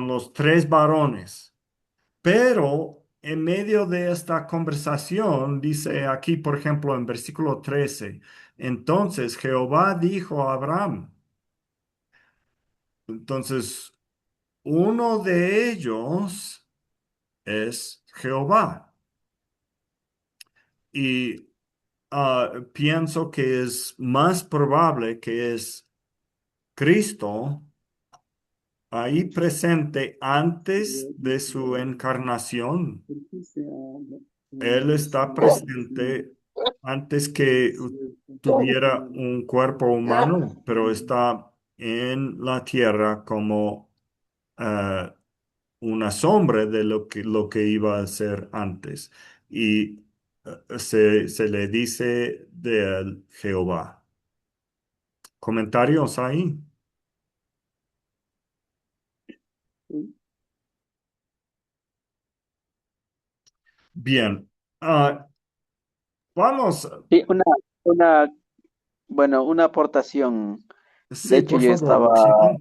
los tres varones, pero en medio de esta conversación, dice aquí, por ejemplo, en versículo 13, entonces Jehová dijo a Abraham, entonces uno de ellos es Jehová. Y pienso que es más probable que es Cristo ahí presente antes de su encarnación. Él está presente antes que tuviera un cuerpo humano, pero está en la tierra como eh, una sombra de lo que iba a ser antes. Y se le dice de él Jehová. ¿Comentarios ahí? Bien. Ah, vamos. Sí, bueno, una aportación. De Sí, hecho, por favor, Washington.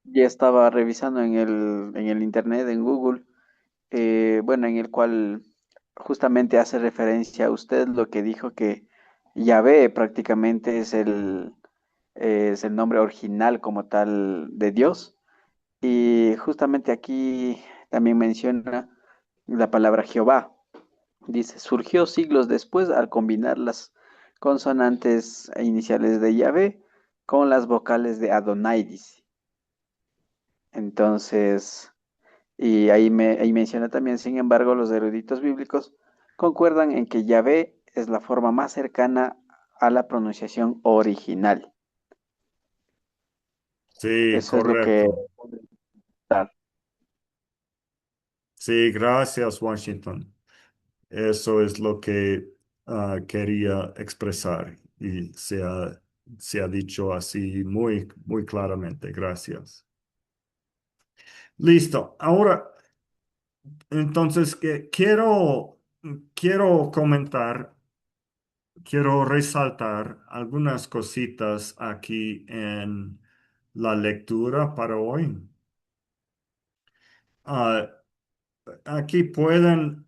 ya estaba revisando en el internet, en Google, bueno, en el cual justamente hace referencia a usted lo que dijo que Yahvé prácticamente es el nombre original como tal de Dios. Y justamente aquí también menciona la palabra Jehová. Dice, surgió siglos después al combinar las consonantes iniciales de Yahvé con las vocales de Adonai, dice. Entonces, y ahí menciona también, sin embargo, los eruditos bíblicos concuerdan en que Yahvé es la forma más cercana a la pronunciación original. Sí, Eso es lo que... correcto. Sí, gracias, Washington. Eso es lo que quería expresar y se ha dicho así muy, muy claramente. Gracias. Listo. Ahora, entonces, quiero comentar, quiero resaltar algunas cositas aquí en la lectura para hoy. Ah, aquí pueden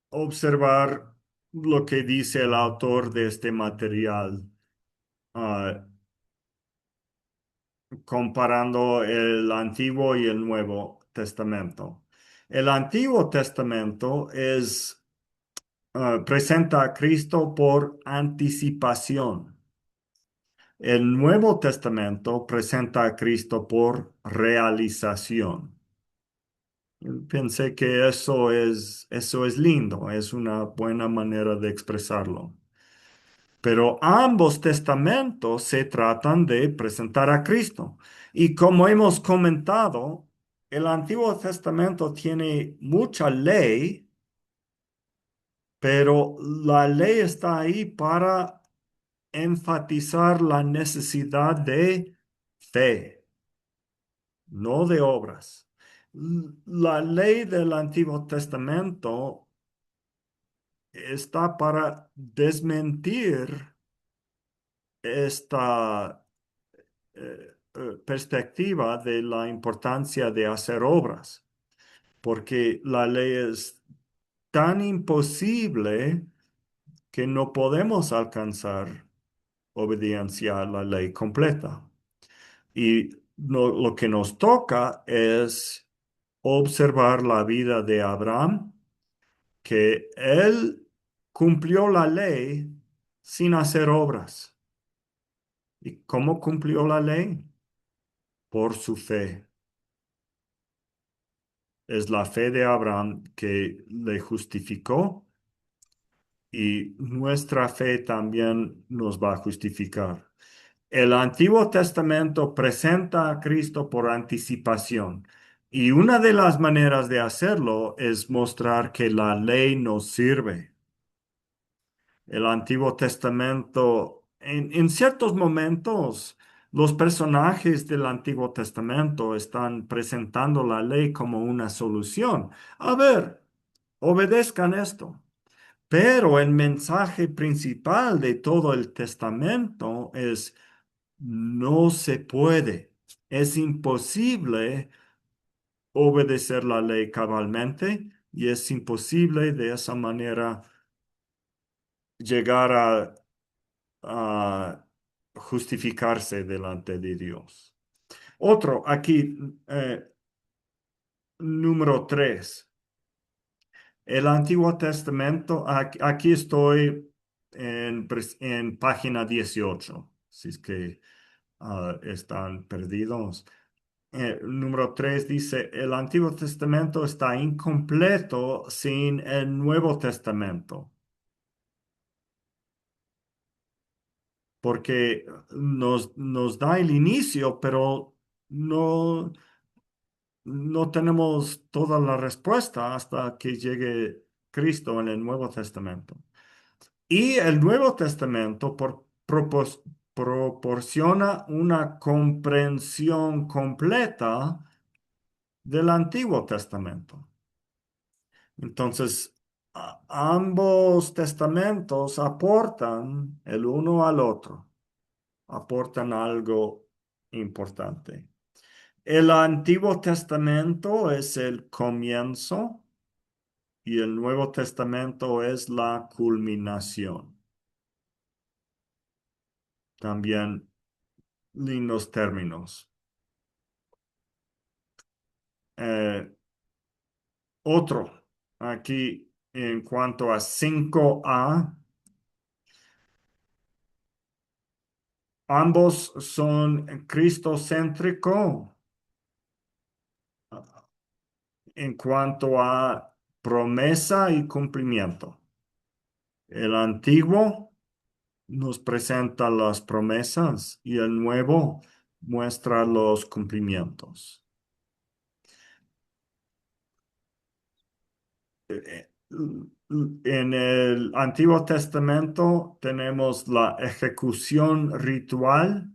observar lo que dice el autor de este material, ah, comparando el Antiguo y el Nuevo Testamento. El Antiguo Testamento presenta a Cristo por anticipación. El Nuevo Testamento presenta a Cristo por realización. Pensé que eso es lindo, es una buena manera de expresarlo. Pero ambos testamentos se tratan de presentar a Cristo. Y como hemos comentado, el Antiguo Testamento tiene mucha ley, pero la ley está ahí para enfatizar la necesidad de fe, no de obras. La ley del Antiguo Testamento está para desmentir esta perspectiva de la importancia de hacer obras, porque la ley es tan imposible que no podemos alcanzar obediencia a la ley completa. Y lo que nos toca es observar la vida de Abraham, que él cumplió la ley sin hacer obras. ¿Y cómo cumplió la ley? Por su fe. Es la fe de Abraham que le justificó y nuestra fe también nos va a justificar. El Antiguo Testamento presenta a Cristo por anticipación y una de las maneras de hacerlo es mostrar que la ley nos sirve. El Antiguo Testamento, en ciertos momentos, los personajes del Antiguo Testamento están presentando la ley como una solución. A ver, obedezcan esto. Pero el mensaje principal de todo el Testamento es: no se puede, es imposible obedecer la ley cabalmente y es imposible de esa manera llegar a justificarse delante de Dios. Otro, aquí, número 3. El Antiguo Testamento, aquí estoy en página 18, si es que están perdidos. Número 3 dice: el Antiguo Testamento está incompleto sin el Nuevo Testamento, porque nos da el inicio, pero no tenemos toda la respuesta hasta que llegue Cristo en el Nuevo Testamento. Y el Nuevo Testamento proporciona una comprensión completa del Antiguo Testamento. Entonces, ambos testamentos aportan el uno al otro, aportan algo importante. El Antiguo Testamento es el comienzo y el Nuevo Testamento es la culminación. También lindos términos. Otro, aquí en cuanto a 5a, ambos son cristocéntrico en cuanto a promesa y cumplimiento. El antiguo nos presenta las promesas y el nuevo muestra los cumplimientos. En el Antiguo Testamento tenemos la ejecución ritual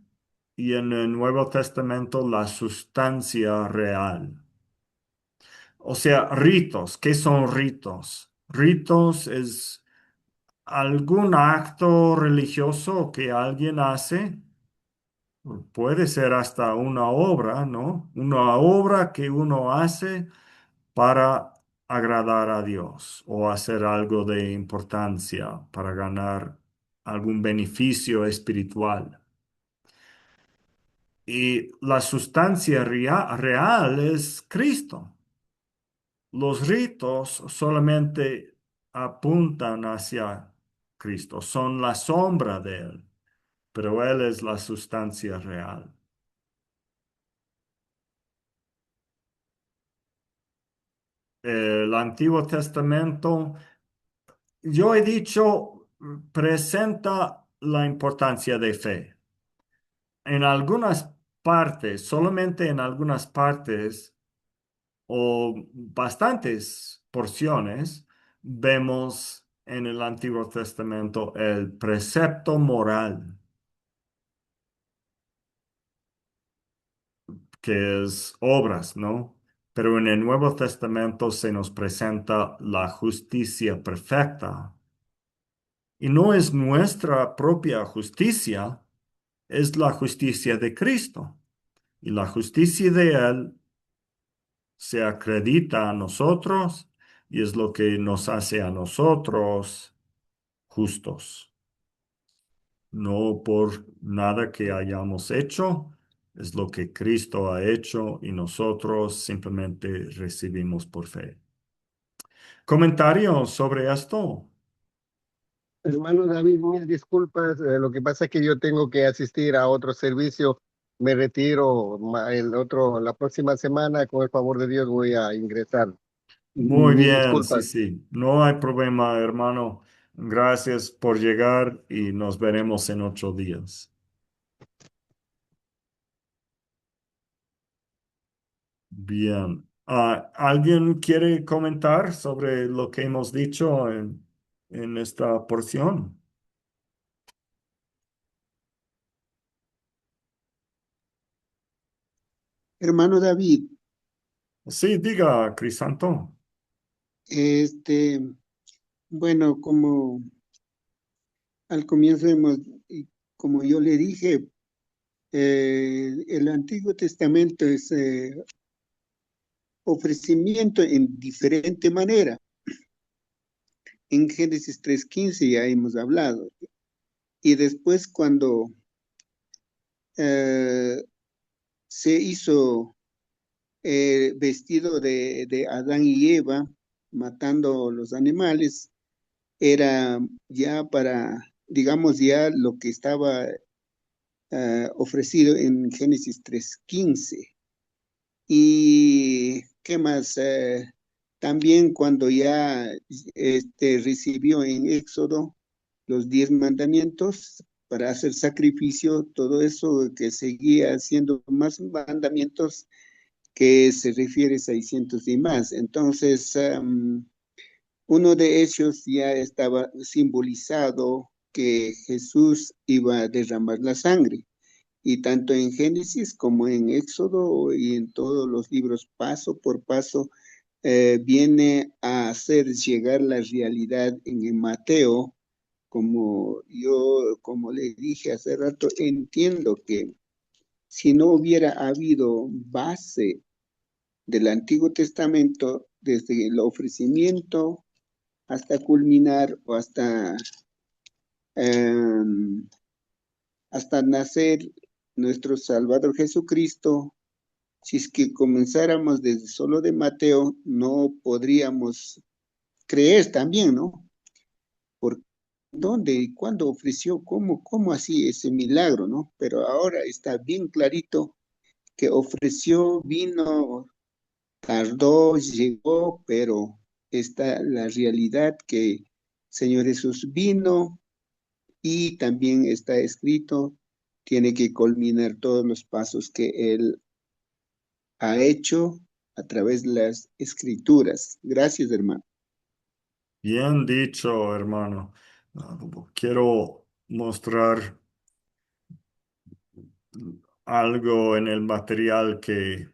y en el Nuevo Testamento la sustancia real. O sea, ritos. ¿Qué son ritos? Ritos es algún acto religioso que alguien hace. Puede ser hasta una obra, ¿no? Una obra que uno hace para agradar a Dios o hacer algo de importancia para ganar algún beneficio espiritual. Y la sustancia real es Cristo. Los ritos solamente apuntan hacia Cristo, son la sombra de Él, pero Él es la sustancia real. El Antiguo Testamento, yo he dicho, presenta la importancia de fe. En algunas partes, solamente en algunas partes o bastantes porciones, vemos en el Antiguo Testamento el precepto moral, que es obras, ¿no? Pero en el Nuevo Testamento se nos presenta la justicia perfecta. Y no es nuestra propia justicia, es la justicia de Cristo. Y la justicia de Él se acredita a nosotros y es lo que nos hace a nosotros justos. No por nada que hayamos hecho, es lo que Cristo ha hecho y nosotros simplemente recibimos por fe. ¿Comentarios sobre esto? Hermano David, mil disculpas. Lo que pasa es que yo tengo que asistir a otro servicio. Me retiro la próxima semana. Con el favor de Dios voy a ingresar. Muy Mil bien, sí, disculpas. sí. No hay problema, hermano. Gracias por llegar y nos veremos en 8 días. Bien. ¿Alguien quiere comentar sobre lo que hemos dicho en esta porción? Hermano David, Sí, diga, Crisanto. este, bueno, como al comienzo y como yo le dije, el Antiguo Testamento es ofrecimiento en diferente manera. En Génesis 3:15 ya hemos hablado. Y después cuando eh, se hizo vestido de Adán y Eva, matando los animales, era ya para, digamos, ya lo que estaba ofrecido en Génesis 3:15. ¿Y qué más? También cuando ya recibió en Éxodo los 10 mandamientos para hacer sacrificio, todo eso que seguía haciendo más mandamientos que se refiere a 600 y más. Entonces, uno de ellos ya estaba simbolizado que Jesús iba a derramar la sangre. Y tanto en Génesis como en Éxodo y en todos los libros, paso por paso, viene a hacer llegar la realidad en el Mateo. Como le dije hace rato, entiendo que si no hubiera habido base del Antiguo Testamento, desde el ofrecimiento hasta culminar o em, hasta nacer nuestro Salvador Jesucristo, si es que comenzáramos desde solo de Mateo, no podríamos creer también, ¿no? ¿Por dónde y cuándo ofreció, cómo así ese milagro, ¿no? Pero ahora está bien clarito que ofreció, vino, tardó, llegó, pero está la realidad que Señor Jesús vino y también está escrito, tiene que culminar todos los pasos que Él ha hecho a través de las escrituras. Gracias, hermano. Bien dicho, hermano. Quiero mostrar algo en el material que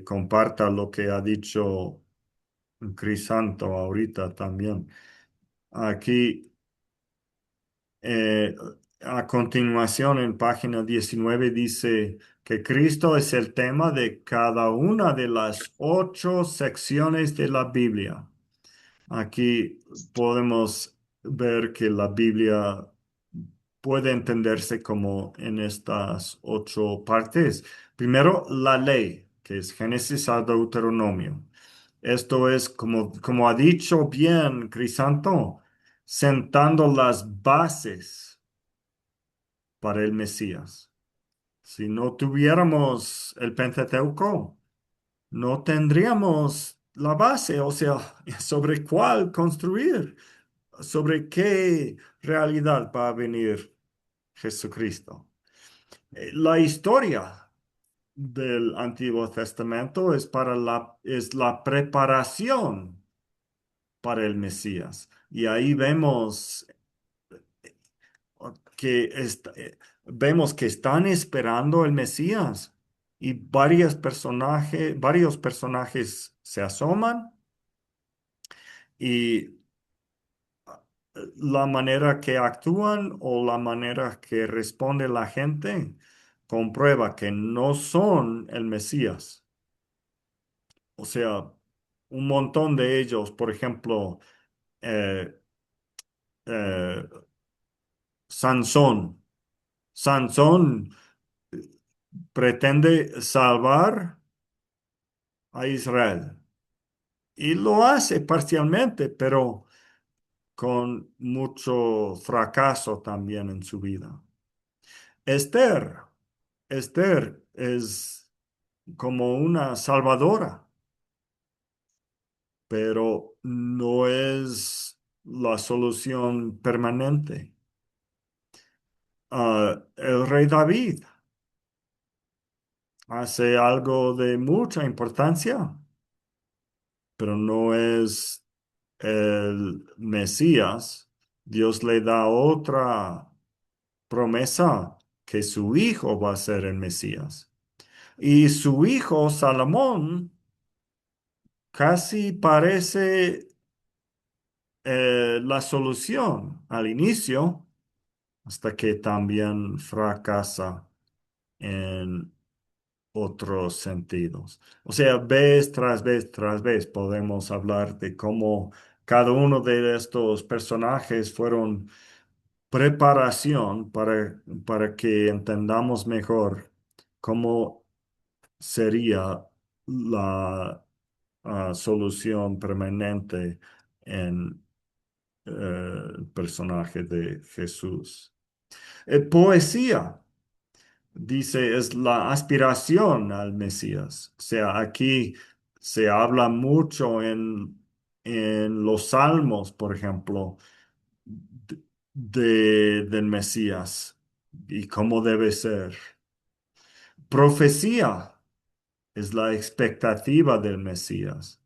comparta lo que ha dicho Crisanto ahorita también. Aquí, eh, a continuación, en página 19 dice que Cristo es el tema de cada una de las 8 secciones de la Biblia. Aquí podemos ver que la Biblia puede entenderse como en estas 8 partes. Primero, la ley, que es Génesis a Deuteronomio. Esto es, como ha dicho bien Crisanto, sentando las bases para el Mesías. Si no tuviéramos el Pentateuco, no tendríamos la base, o sea, sobre cuál construir, sobre qué realidad va a venir Jesucristo. La historia del Antiguo Testamento es la preparación para el Mesías. Y ahí que vemos que están esperando el Mesías y varios personajes se asoman y la manera que actúan o la manera que responde la gente comprueba que no son el Mesías. O sea, un montón de ellos, por ejemplo, eh, eh, Sansón. Sansón pretende salvar a Israel y lo hace parcialmente, pero con mucho fracaso también en su vida. Esther, Esther es como una salvadora, pero no es la solución permanente. El rey David hace algo de mucha importancia, pero no es el Mesías. Dios le da otra promesa que su hijo va a ser el Mesías. Y su hijo Salomón casi parece la solución al inicio, hasta que también fracasa en otros sentidos. O sea, vez tras vez podemos hablar de cómo cada uno de estos personajes fueron preparación para que entendamos mejor cómo sería la solución permanente en el personaje de Jesús. Poesía, dice, es la aspiración al Mesías. O sea, aquí se habla mucho en los Salmos, por ejemplo, del Mesías y cómo debe ser. Profecía es la expectativa del Mesías.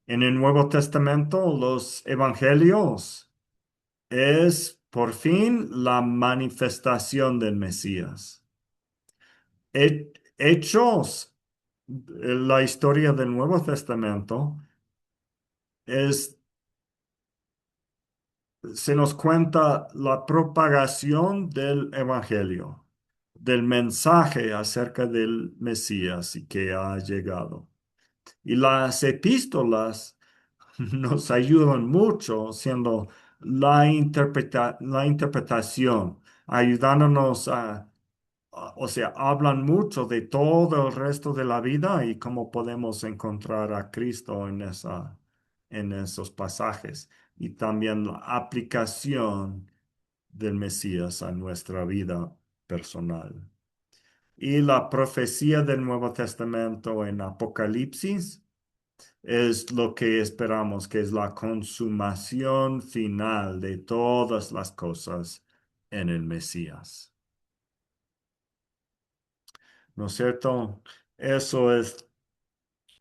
En el Nuevo Testamento, los evangelios es por fin la manifestación del Mesías. Hechos, la historia del Nuevo Testamento, es, se nos cuenta la propagación del Evangelio, del mensaje acerca del Mesías y que ha llegado. Y las epístolas nos ayudan mucho siendo la interpretación, ayudándonos o sea, hablan mucho de todo el resto de la vida y cómo podemos encontrar a Cristo en esos pasajes. Y también la aplicación del Mesías a nuestra vida personal. Y la profecía del Nuevo Testamento en Apocalipsis es lo que esperamos, que es la consumación final de todas las cosas en el Mesías. ¿No es cierto? Eso es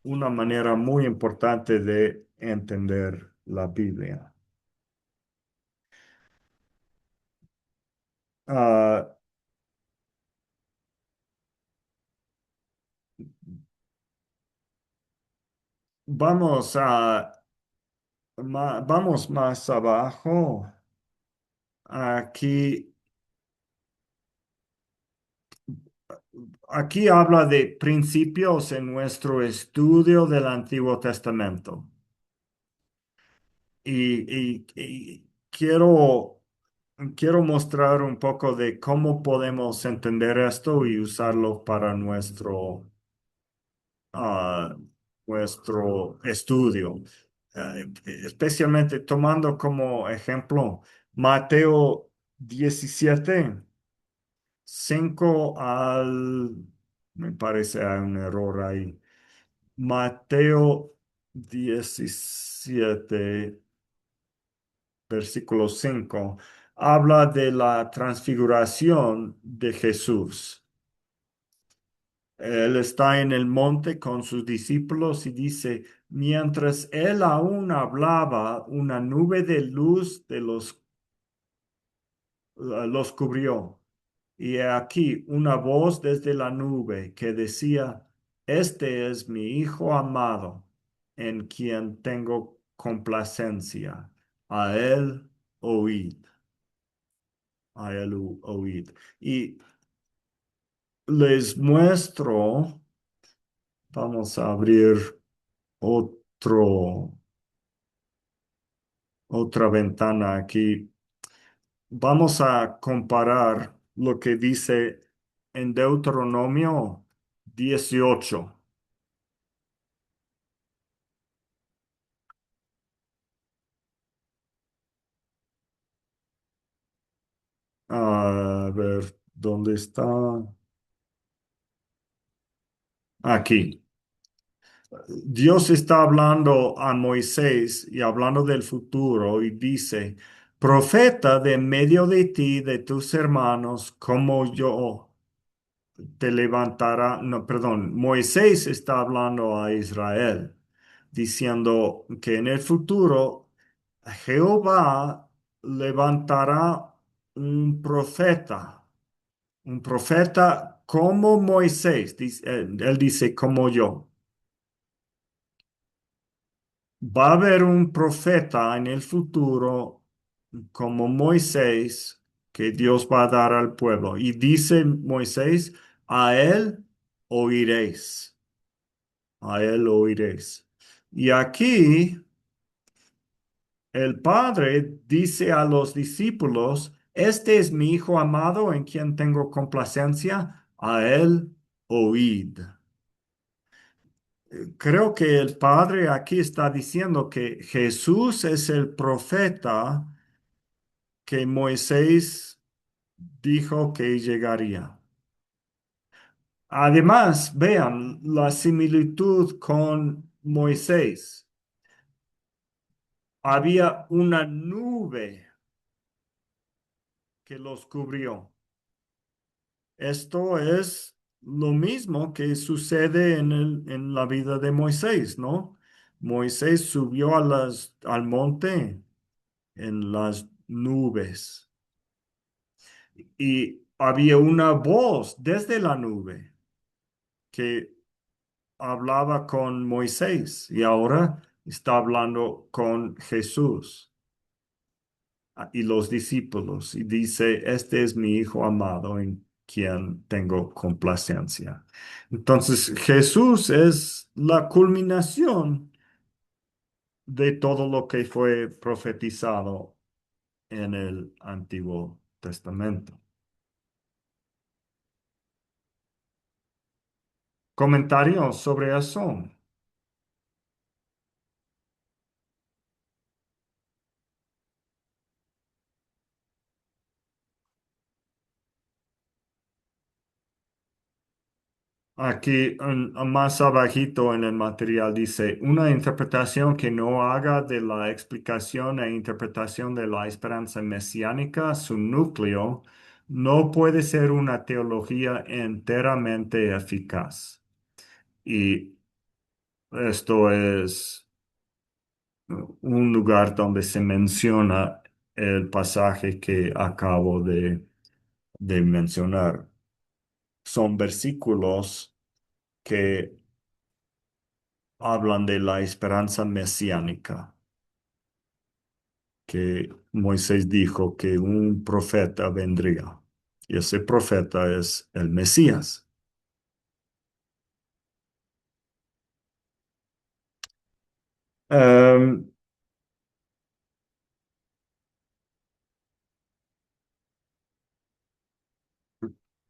una manera muy importante de entender la Biblia. Ah, vamos vamos más abajo. Aquí, aquí habla de principios en nuestro estudio del Antiguo Testamento. Y quiero mostrar un poco de cómo podemos entender esto y usarlo para a nuestro estudio. Especialmente tomando como ejemplo Mateo 17, 5 me parece hay un error ahí. Mateo 17, versículo 5, habla de la transfiguración de Jesús. Él está en el monte con sus discípulos y dice, mientras él aún hablaba, una nube de luz los cubrió. Y he aquí una voz desde la nube que decía, este es mi Hijo amado, en quien tengo complacencia. A él oíd, a él oíd. Y les muestro, vamos a abrir otro, otra ventana aquí. Vamos a comparar lo que dice en Deuteronomio 18. A ver, ¿dónde está? Aquí. Dios está hablando a Moisés y hablando del futuro y dice, profeta de medio de ti, de tus hermanos, como yo te levantará. No, perdón, Moisés está hablando a Israel, diciendo que en el futuro Jehová levantará un profeta como Moisés. Él dice como yo. Va a haber un profeta en el futuro como Moisés que Dios va a dar al pueblo. Y dice Moisés, a él oiréis, a él oiréis. Y aquí el Padre dice a los discípulos, este es mi Hijo amado en quien tengo complacencia, a él oíd. Creo que el Padre aquí está diciendo que Jesús es el profeta que Moisés dijo que llegaría. Además, vean la similitud con Moisés. Había una nube que los cubrió. Esto es lo mismo que sucede en la vida de Moisés, ¿no? Moisés subió al monte en las nubes y había una voz desde la nube que hablaba con Moisés y ahora está hablando con Jesús y los discípulos y dice, este es mi Hijo amado en quien tengo complacencia. Entonces Jesús es la culminación de todo lo que fue profetizado en el Antiguo Testamento. Comentarios sobre eso. Aquí más abajito en el material dice, una interpretación que no haga de la explicación e interpretación de la esperanza mesiánica su núcleo, no puede ser una teología enteramente eficaz. Y esto es un lugar donde se menciona el pasaje que acabo de mencionar. Son versículos que hablan de la esperanza mesiánica, que Moisés dijo que un profeta vendría, y ese profeta es el Mesías. Em,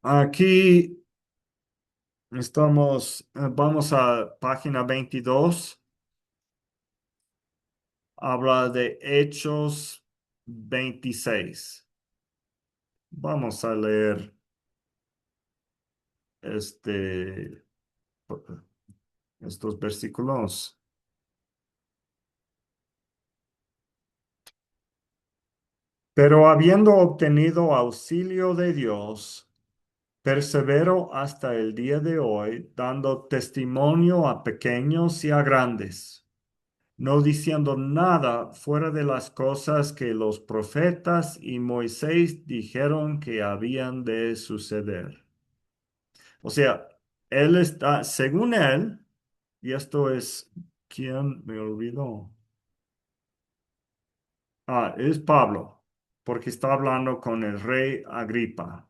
Aquí vamos a página 22, habla de Hechos 26. Vamos a leer estos versículos. Pero habiendo obtenido auxilio de Dios, persevero hasta el día de hoy, dando testimonio a pequeños y a grandes, no diciendo nada fuera de las cosas que los profetas y Moisés dijeron que habían de suceder. O sea, él está, según él, y esto es, ¿quién me olvidó? Es Pablo, porque está hablando con el rey Agripa.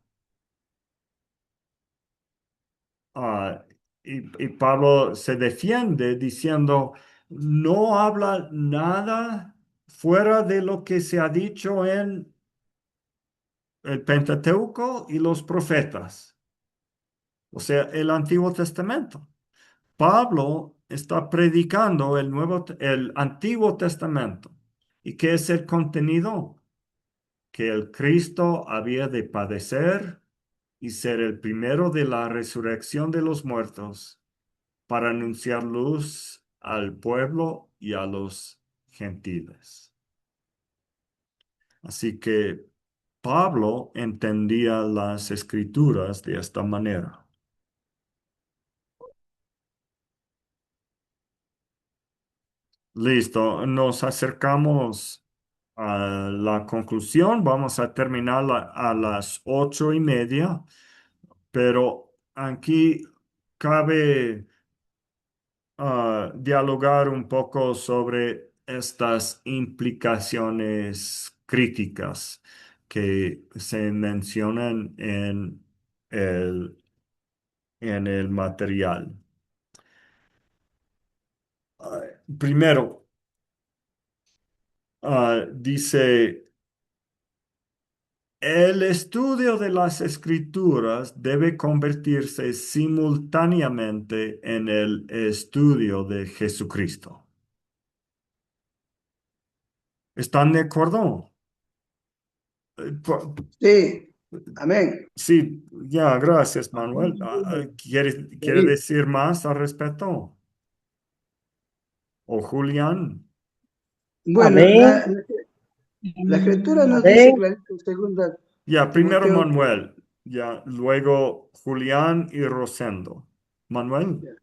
Ah, y Pablo se defiende diciendo, no habla nada fuera de lo que se ha dicho en el Pentateuco y los profetas, o sea, el Antiguo Testamento. Pablo está predicando el Antiguo Testamento. ¿Y qué es el contenido? Que el Cristo había de padecer y ser el primero de la resurrección de los muertos para anunciar luz al pueblo y a los gentiles. Así que Pablo entendía las escrituras de esta manera. Listo, nos acercamos a la conclusión. Vamos a terminar a las 8:30, pero aquí cabe dialogar un poco sobre estas implicaciones críticas que se mencionan en el material. Primero, dice, el estudio de las escrituras debe convertirse simultáneamente en el estudio de Jesucristo. ¿Están de acuerdo? Sí, amén. Sí, ya, gracias, Manuel. ¿Quiere decir más al respecto? ¿O Julián? Bueno, Amén. la escritura nos dice Amén. clarito en segunda Ya, primero Timoteo. Manuel, ya, luego Julián y Rosendo. Manuel.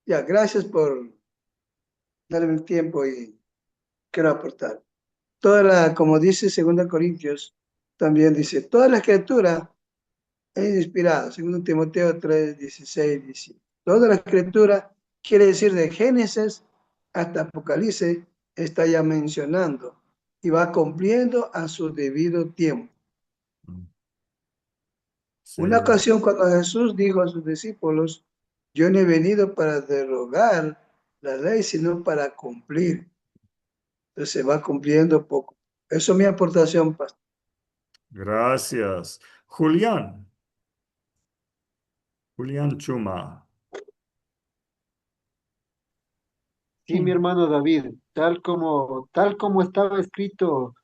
Ya, gracias por darme el tiempo y quiero aportar. Como dice 2 Corintios, también dice, toda la escritura es inspirada, 2 Timoteo 3, 16, 17. Toda la escritura quiere decir de Génesis hasta Apocalipsis, está ya mencionando y va cumpliendo a su debido tiempo. Sí. Una ocasión cuando Jesús dijo a sus discípulos, yo no he venido para derogar la ley, sino para cumplir. Entonces se va cumpliendo poco. Eso es mi aportación, pastor. Gracias. Julián. Julián Chuma. Sí, mi hermano David, tal como estaba escrito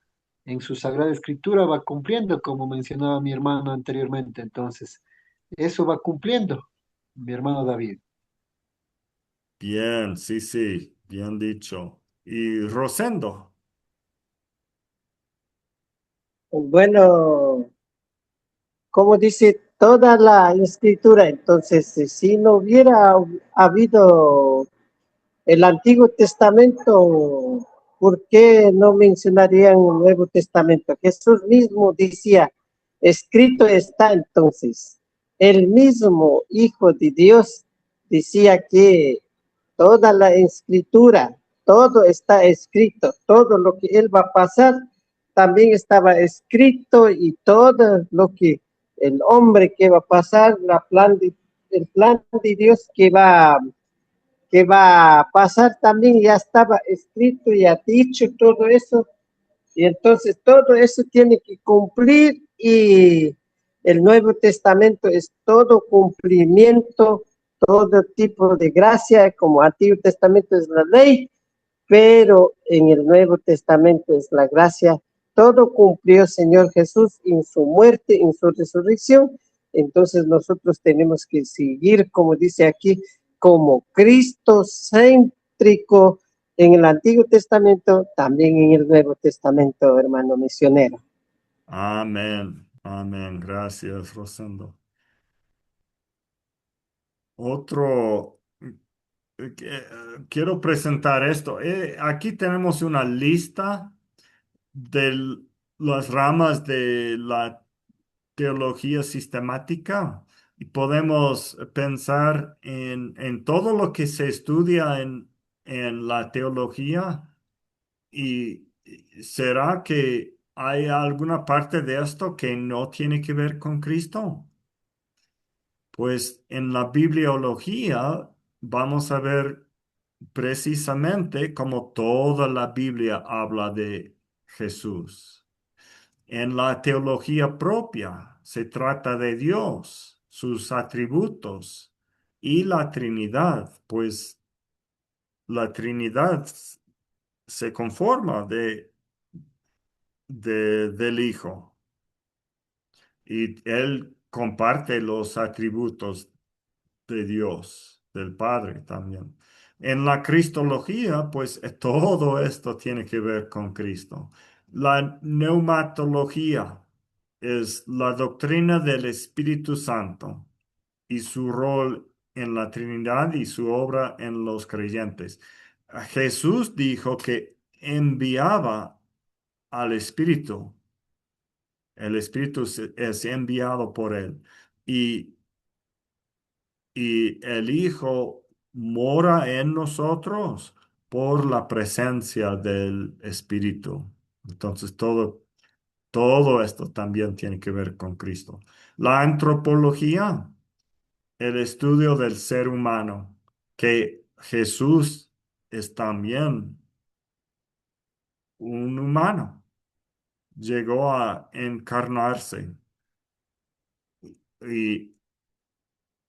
en su Sagrada Escritura, va cumpliendo, como mencionaba mi hermano anteriormente. Entonces, eso va cumpliendo, mi hermano David. Bien, sí, bien dicho. Y Rosendo. Bueno, como dice toda la escritura, entonces, si no hubiera habido el Antiguo Testamento, ¿por qué no mencionarían el Nuevo Testamento? Jesús mismo decía, escrito está entonces. El mismo Hijo de Dios decía que toda la escritura, todo está escrito, todo lo que Él va a pasar también estaba escrito y todo lo que el hombre que va a pasar, el plan de Dios que va a pasar también ya estaba escrito y ha dicho todo eso, y entonces todo eso tiene que cumplir, y el Nuevo Testamento es todo cumplimiento, todo tipo de gracia, como Antiguo Testamento es la ley, pero en el Nuevo Testamento es la gracia. Todo cumplió Señor Jesús en su muerte, en su resurrección, entonces nosotros tenemos que seguir, como dice aquí, como cristocéntrico en el Antiguo Testamento, también en el Nuevo Testamento, hermano misionero. Amén. Amén. Gracias, Rosendo. Otro, quiero presentar esto. Aquí tenemos una lista de las ramas de la teología sistemática y podemos pensar en todo lo que se estudia en la teología y ¿será que hay alguna parte de esto que no tiene que ver con Cristo? Pues en la bibliología vamos a ver precisamente cómo toda la Biblia habla de Jesús. En la teología propia se trata de Dios, sus atributos y la Trinidad, pues la Trinidad se conforma del Hijo y Él comparte los atributos de Dios, del Padre también. En la cristología, pues todo esto tiene que ver con Cristo. La neumatología es la doctrina del Espíritu Santo y su rol en la Trinidad y su obra en los creyentes. Jesús dijo que enviaba al Espíritu. El Espíritu es enviado por él. Y y el Hijo mora en nosotros por la presencia del Espíritu. Entonces, todo esto también tiene que ver con Cristo. La antropología, el estudio del ser humano, que Jesús es también un humano. Llegó a encarnarse y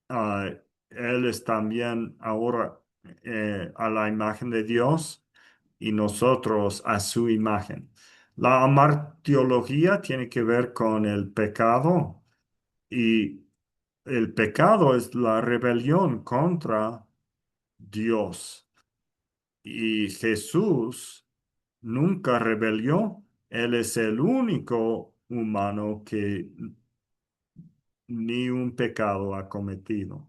Él es también ahora a la imagen de Dios y nosotros a su imagen. La amartiología tiene que ver con el pecado y el pecado es la rebelión contra Dios. Y Jesús nunca rebelió. Él es el único humano que ni un pecado ha cometido.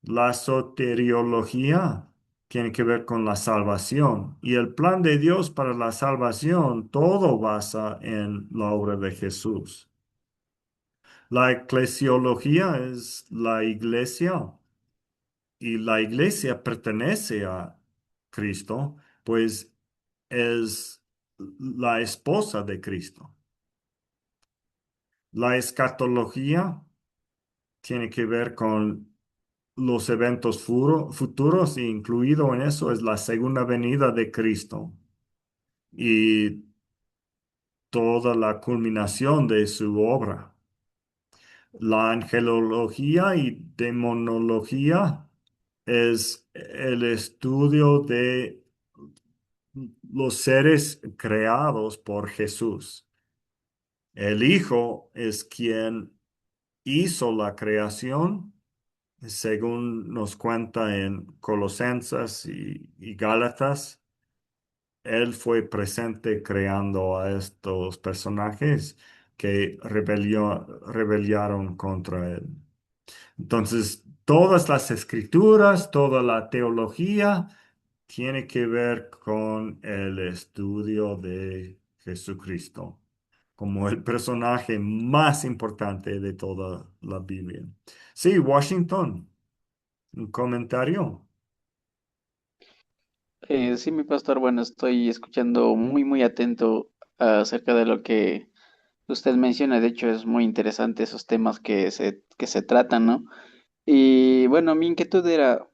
La soteriología tiene que ver con la salvación y el plan de Dios para la salvación, todo basa en la obra de Jesús. La eclesiología es la iglesia y la iglesia pertenece a Cristo, pues es la esposa de Cristo. La escatología tiene que ver con los eventos futuros, e incluido en eso es la segunda venida de Cristo y toda la culminación de su obra. La angelología y demonología es el estudio de los seres creados por Jesús. El Hijo es quien hizo la creación según nos cuenta en Colosenses y Gálatas. Él fue presente creando a estos personajes que rebelaron contra él. Entonces, todas las escrituras, toda la teología tiene que ver con el estudio de Jesucristo como el personaje más importante de toda la Biblia. Sí, Washington. ¿Un comentario? Sí, mi pastor, bueno, estoy escuchando muy atento acerca de lo que usted menciona. De hecho, es muy interesante esos temas que se tratan, ¿no? Y bueno, mi inquietud era,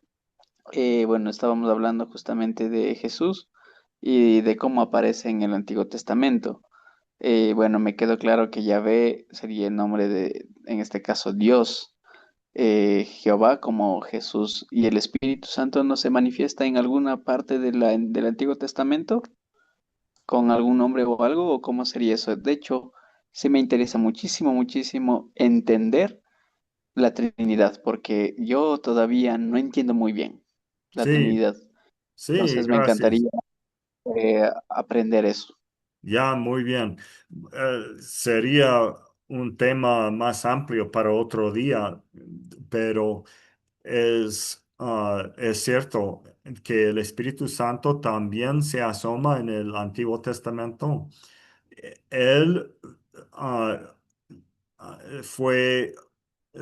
bueno, estábamos hablando justamente de Jesús y de cómo aparece en el Antiguo Testamento. Bueno, me quedó claro que Yahvé sería el nombre de, en este caso, Dios. Jehová como Jesús y el Espíritu Santo no se manifiesta en alguna parte de del Antiguo Testamento con algún nombre o algo, o cómo sería eso. De hecho, sí me interesa muchísimo entender la Trinidad, porque yo todavía no entiendo muy bien la Sí, Trinidad. sí, Entonces me gracias. encantaría aprender eso. Ya, muy bien. Sería un tema más amplio para otro día, pero es cierto que el Espíritu Santo también se asoma en el Antiguo Testamento. Él ah, fue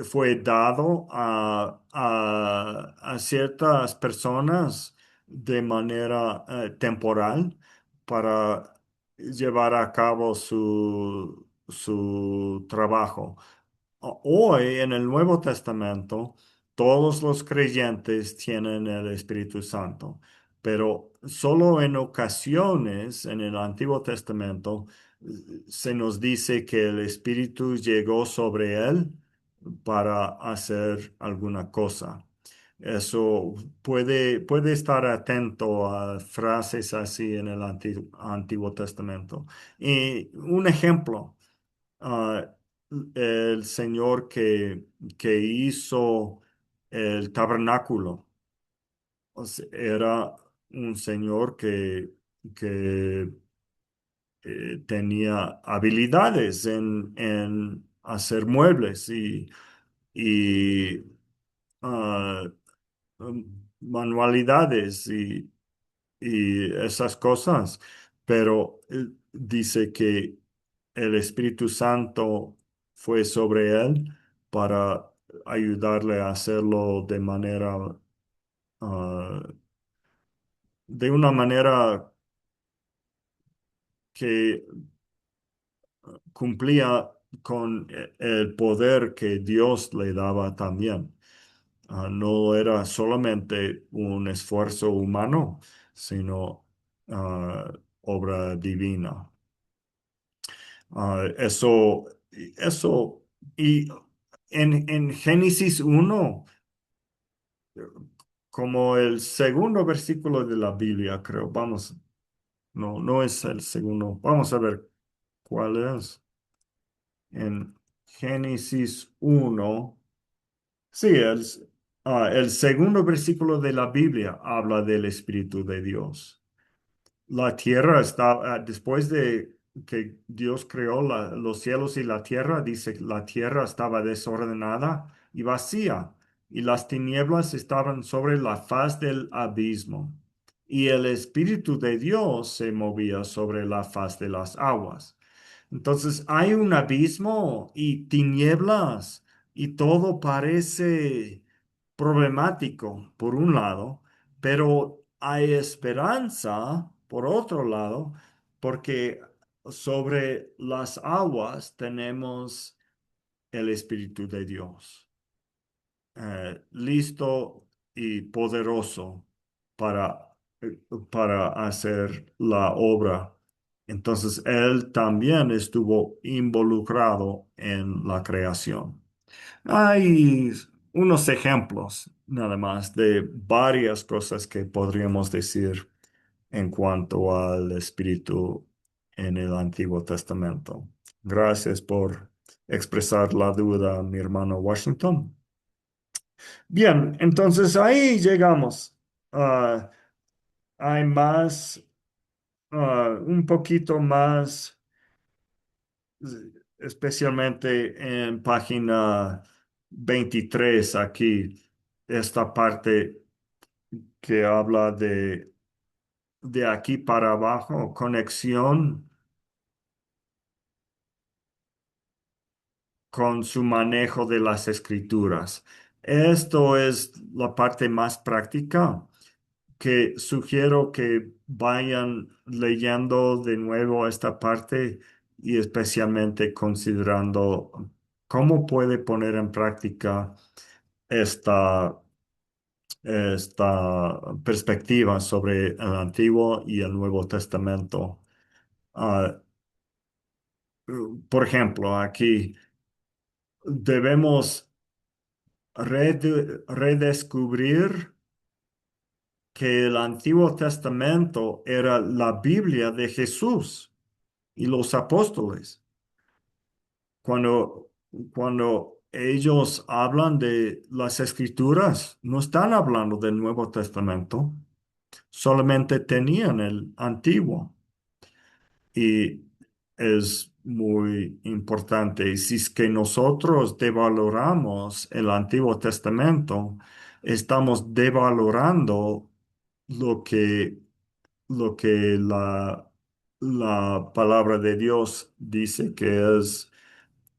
fue dado a ciertas personas de manera temporal para llevar a cabo su trabajo. Hoy en el Nuevo Testamento, todos los creyentes tienen el Espíritu Santo, pero solo en ocasiones en el Antiguo Testamento se nos dice que el Espíritu llegó sobre él para hacer alguna cosa. Eso puede estar atento a frases así en el Antiguo Testamento. Y un ejemplo ah, el Señor que hizo el tabernáculo. O sea, era un Señor que tenía habilidades en hacer muebles y ah, manualidades y esas cosas, pero dice que el Espíritu Santo fue sobre él para ayudarle a hacerlo de una manera que cumplía con el poder que Dios le daba también. No era solamente un esfuerzo humano, sino obra divina. Eso, y en Génesis 1, como el segundo versículo de la Biblia, creo, vamos, no es el segundo, vamos a ver cuál es. En Génesis 1, sí, el segundo versículo de la Biblia habla del Espíritu de Dios. La tierra está, después de que Dios creó los cielos y la tierra, dice que la tierra estaba desordenada y vacía, y las tinieblas estaban sobre la faz del abismo, y el Espíritu de Dios se movía sobre la faz de las aguas. Entonces hay un abismo y tinieblas, y todo parece problemático por un lado, pero hay esperanza por otro lado, porque sobre las aguas tenemos el Espíritu de Dios, listo y poderoso para, para hacer la obra. Entonces, él también estuvo involucrado en la creación. Hay unos ejemplos nada más de varias cosas que podríamos decir en cuanto al Espíritu en el Antiguo Testamento. Gracias por expresar la duda, mi hermano Washington. Bien, entonces ahí llegamos. Ah, hay más, un poquito más, especialmente en página 23 aquí, esta parte que habla de aquí para abajo, conexión con su manejo de las escrituras. Esto es la parte más práctica que sugiero que vayan leyendo de nuevo esta parte y especialmente considerando cómo puede poner en práctica esta, esta perspectiva sobre el Antiguo y el Nuevo Testamento. Ah, por ejemplo, aquí debemos redescubrir que el Antiguo Testamento era la Biblia de Jesús y los apóstoles. Cuando ellos hablan de las escrituras, no están hablando del Nuevo Testamento, solamente tenían el antiguo. Y es muy importante. Y si es que nosotros devaloramos el Antiguo Testamento, estamos devalorando lo que, lo que la palabra de Dios dice que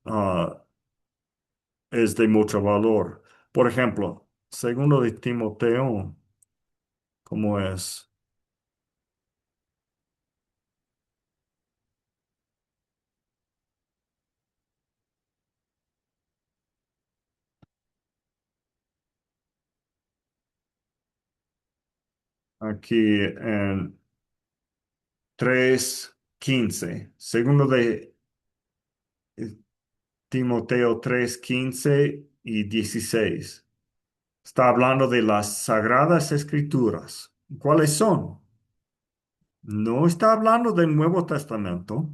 ah, es de mucho valor. Por ejemplo, segundo de Timoteo, ¿cómo es? Aquí en 3:15. Segundo de Timoteo 3:15 y 16. Está hablando de las sagradas escrituras. ¿Cuáles son? No está hablando del Nuevo Testamento,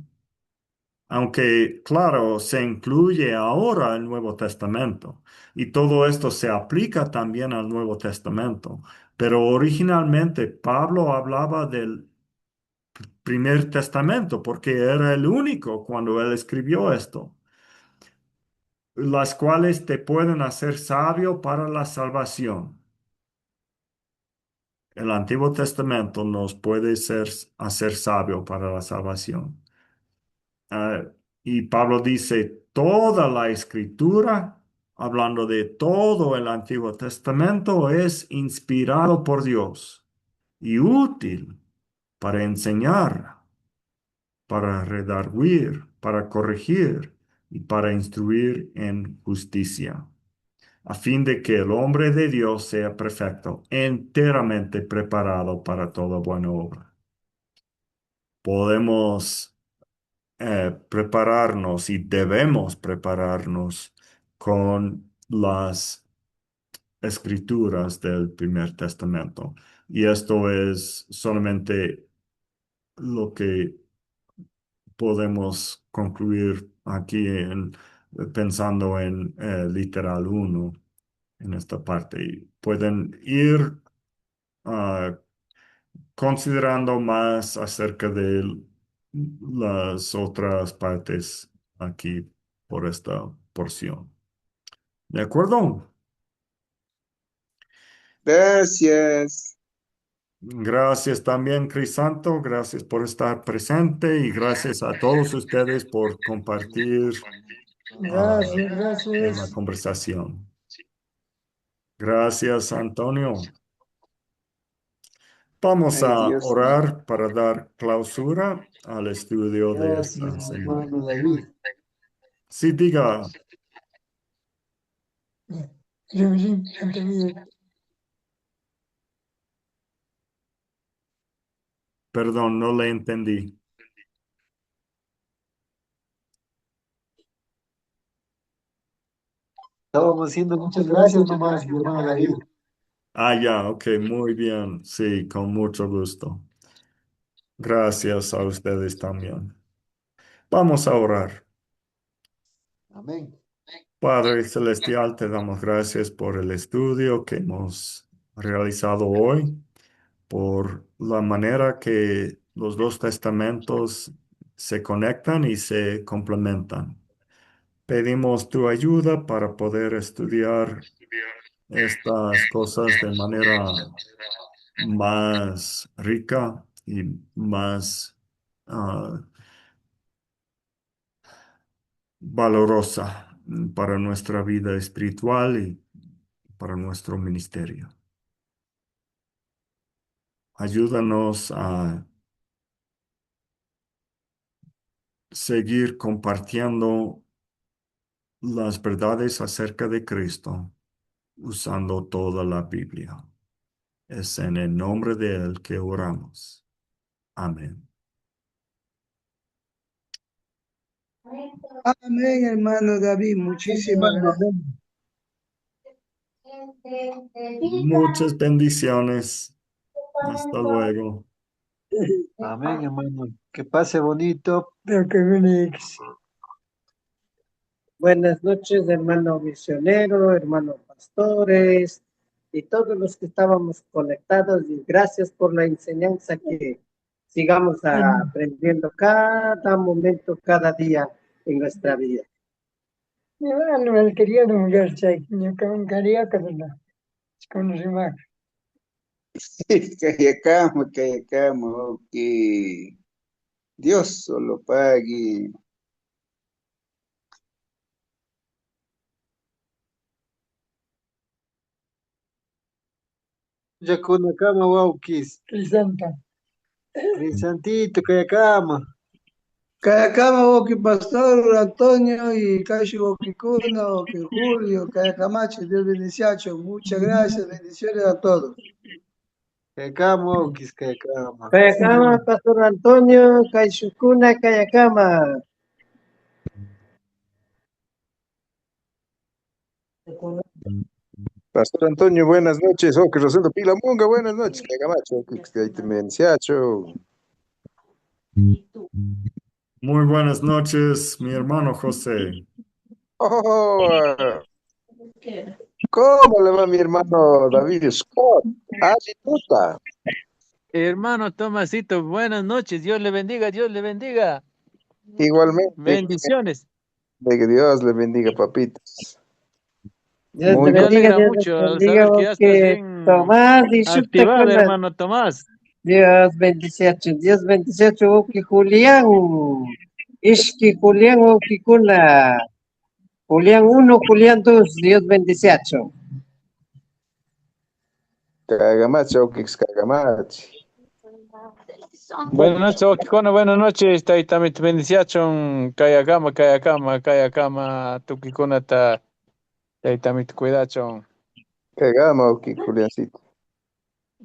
aunque claro, se incluye ahora el Nuevo Testamento y todo esto se aplica también al Nuevo Testamento. Pero originalmente Pablo hablaba del Primer Testamento porque era el único cuando él escribió esto, las cuales te pueden hacer sabio para la salvación. El Antiguo Testamento nos puede hacer sabio para la salvación. Ah, y Pablo dice, toda la escritura, hablando de todo el Antiguo Testamento, es inspirado por Dios y útil para enseñar, para redarguir, para corregir y para instruir en justicia, a fin de que el hombre de Dios sea perfecto, enteramente preparado para toda buena obra. Podemos prepararnos y debemos prepararnos con las escrituras del Primer Testamento. Y esto es solamente lo que podemos concluir aquí pensando en literal uno en esta parte. Y pueden ir ah, considerando más acerca de las otras partes aquí por esta porción. ¿De acuerdo? Gracias. Gracias también, Crisanto. Gracias por estar presente y gracias a todos ustedes por compartir ah, Gracias, en la gracias. conversación. Gracias, Antonio. Vamos Ay, a Dios. orar para dar clausura al estudio de esta Gracias, mi semana. hermano David. Sí, diga, Sí, sí, entendido. perdón, no le entendí. Estábamos haciendo muchas gracias nomás, mi hermano David. Ah, ya, ok, muy bien. Sí, con mucho gusto. Gracias a ustedes también. Vamos a orar. Amén. Padre Celestial, te damos gracias por el estudio que hemos realizado hoy, por la manera que los dos testamentos se conectan y se complementan. Pedimos tu ayuda para poder estudiar estas cosas de manera más rica y más ah, valorosa para nuestra vida espiritual y para nuestro ministerio. Ayúdanos a seguir compartiendo las verdades acerca de Cristo usando toda la Biblia. Es en el nombre de Él que oramos. Amén. Amén, hermano David. Muchísimas gracias. Muchas bendiciones. Hasta luego. Amén, hermano. Que pase bonito. Pero que Phoenix. Buenas noches, hermano misionero, hermano pastores y todos los que estábamos conectados. Y gracias por la enseñanza que sigamos aprendiendo cada momento, cada día en nuestra vida. Bueno, el querido mujer, yo con carioca, con rimac. Kayakama, ok. Dios solo pague. Yakuna kama wawkis. Crisanta. Crisantito, kayakama. Kayakama, Oki Pastor, Antonio y Cashi Okikuna, Oki Julio, Kayakamacho, Dios bendiciones. Muchas gracias, bendiciones a todos. Kayakama wawkis, kayakama. Kayakama, Pastor Antonio, Kaishukuna, Kayakama. Pastor Antonio, buenas noches. Oh, que Rosendo Pilamunga, buenas noches. Que Camacho, que te menciacho. Muy buenas noches, mi hermano José. Oh, ¿cómo le va mi hermano David Scott? Puta. Hermano Tomasito, buenas noches. Dios le bendiga, Dios le bendiga. Igualmente. Bendiciones. De que Dios le bendiga, papitos. Dios Muy te Me bendiga, alegra Dios mucho te bendiga, saber que ya estás que bien Tomás y activado, Shuktakuna. hermano Tomás. Dios 28, Uki Julián, Ishki Julián, Uki Kuna, Julián 1, Julián 2, Dios 28. Cagamacho, que cagamachi. Buenas noches, Okikono, buenas noches. También bendición. Kayakama, kayakama, kayakama, tukikuna ta. También cuidachon. Cagama, ok, Juliancito.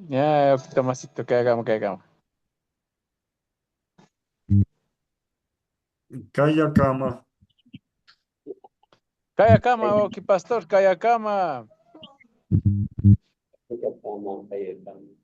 Ya, Tomasito, kayakama, kayakama. Kayakama. Kayakama, Oki Pastor, kayakama. Kayakama, Kayakama.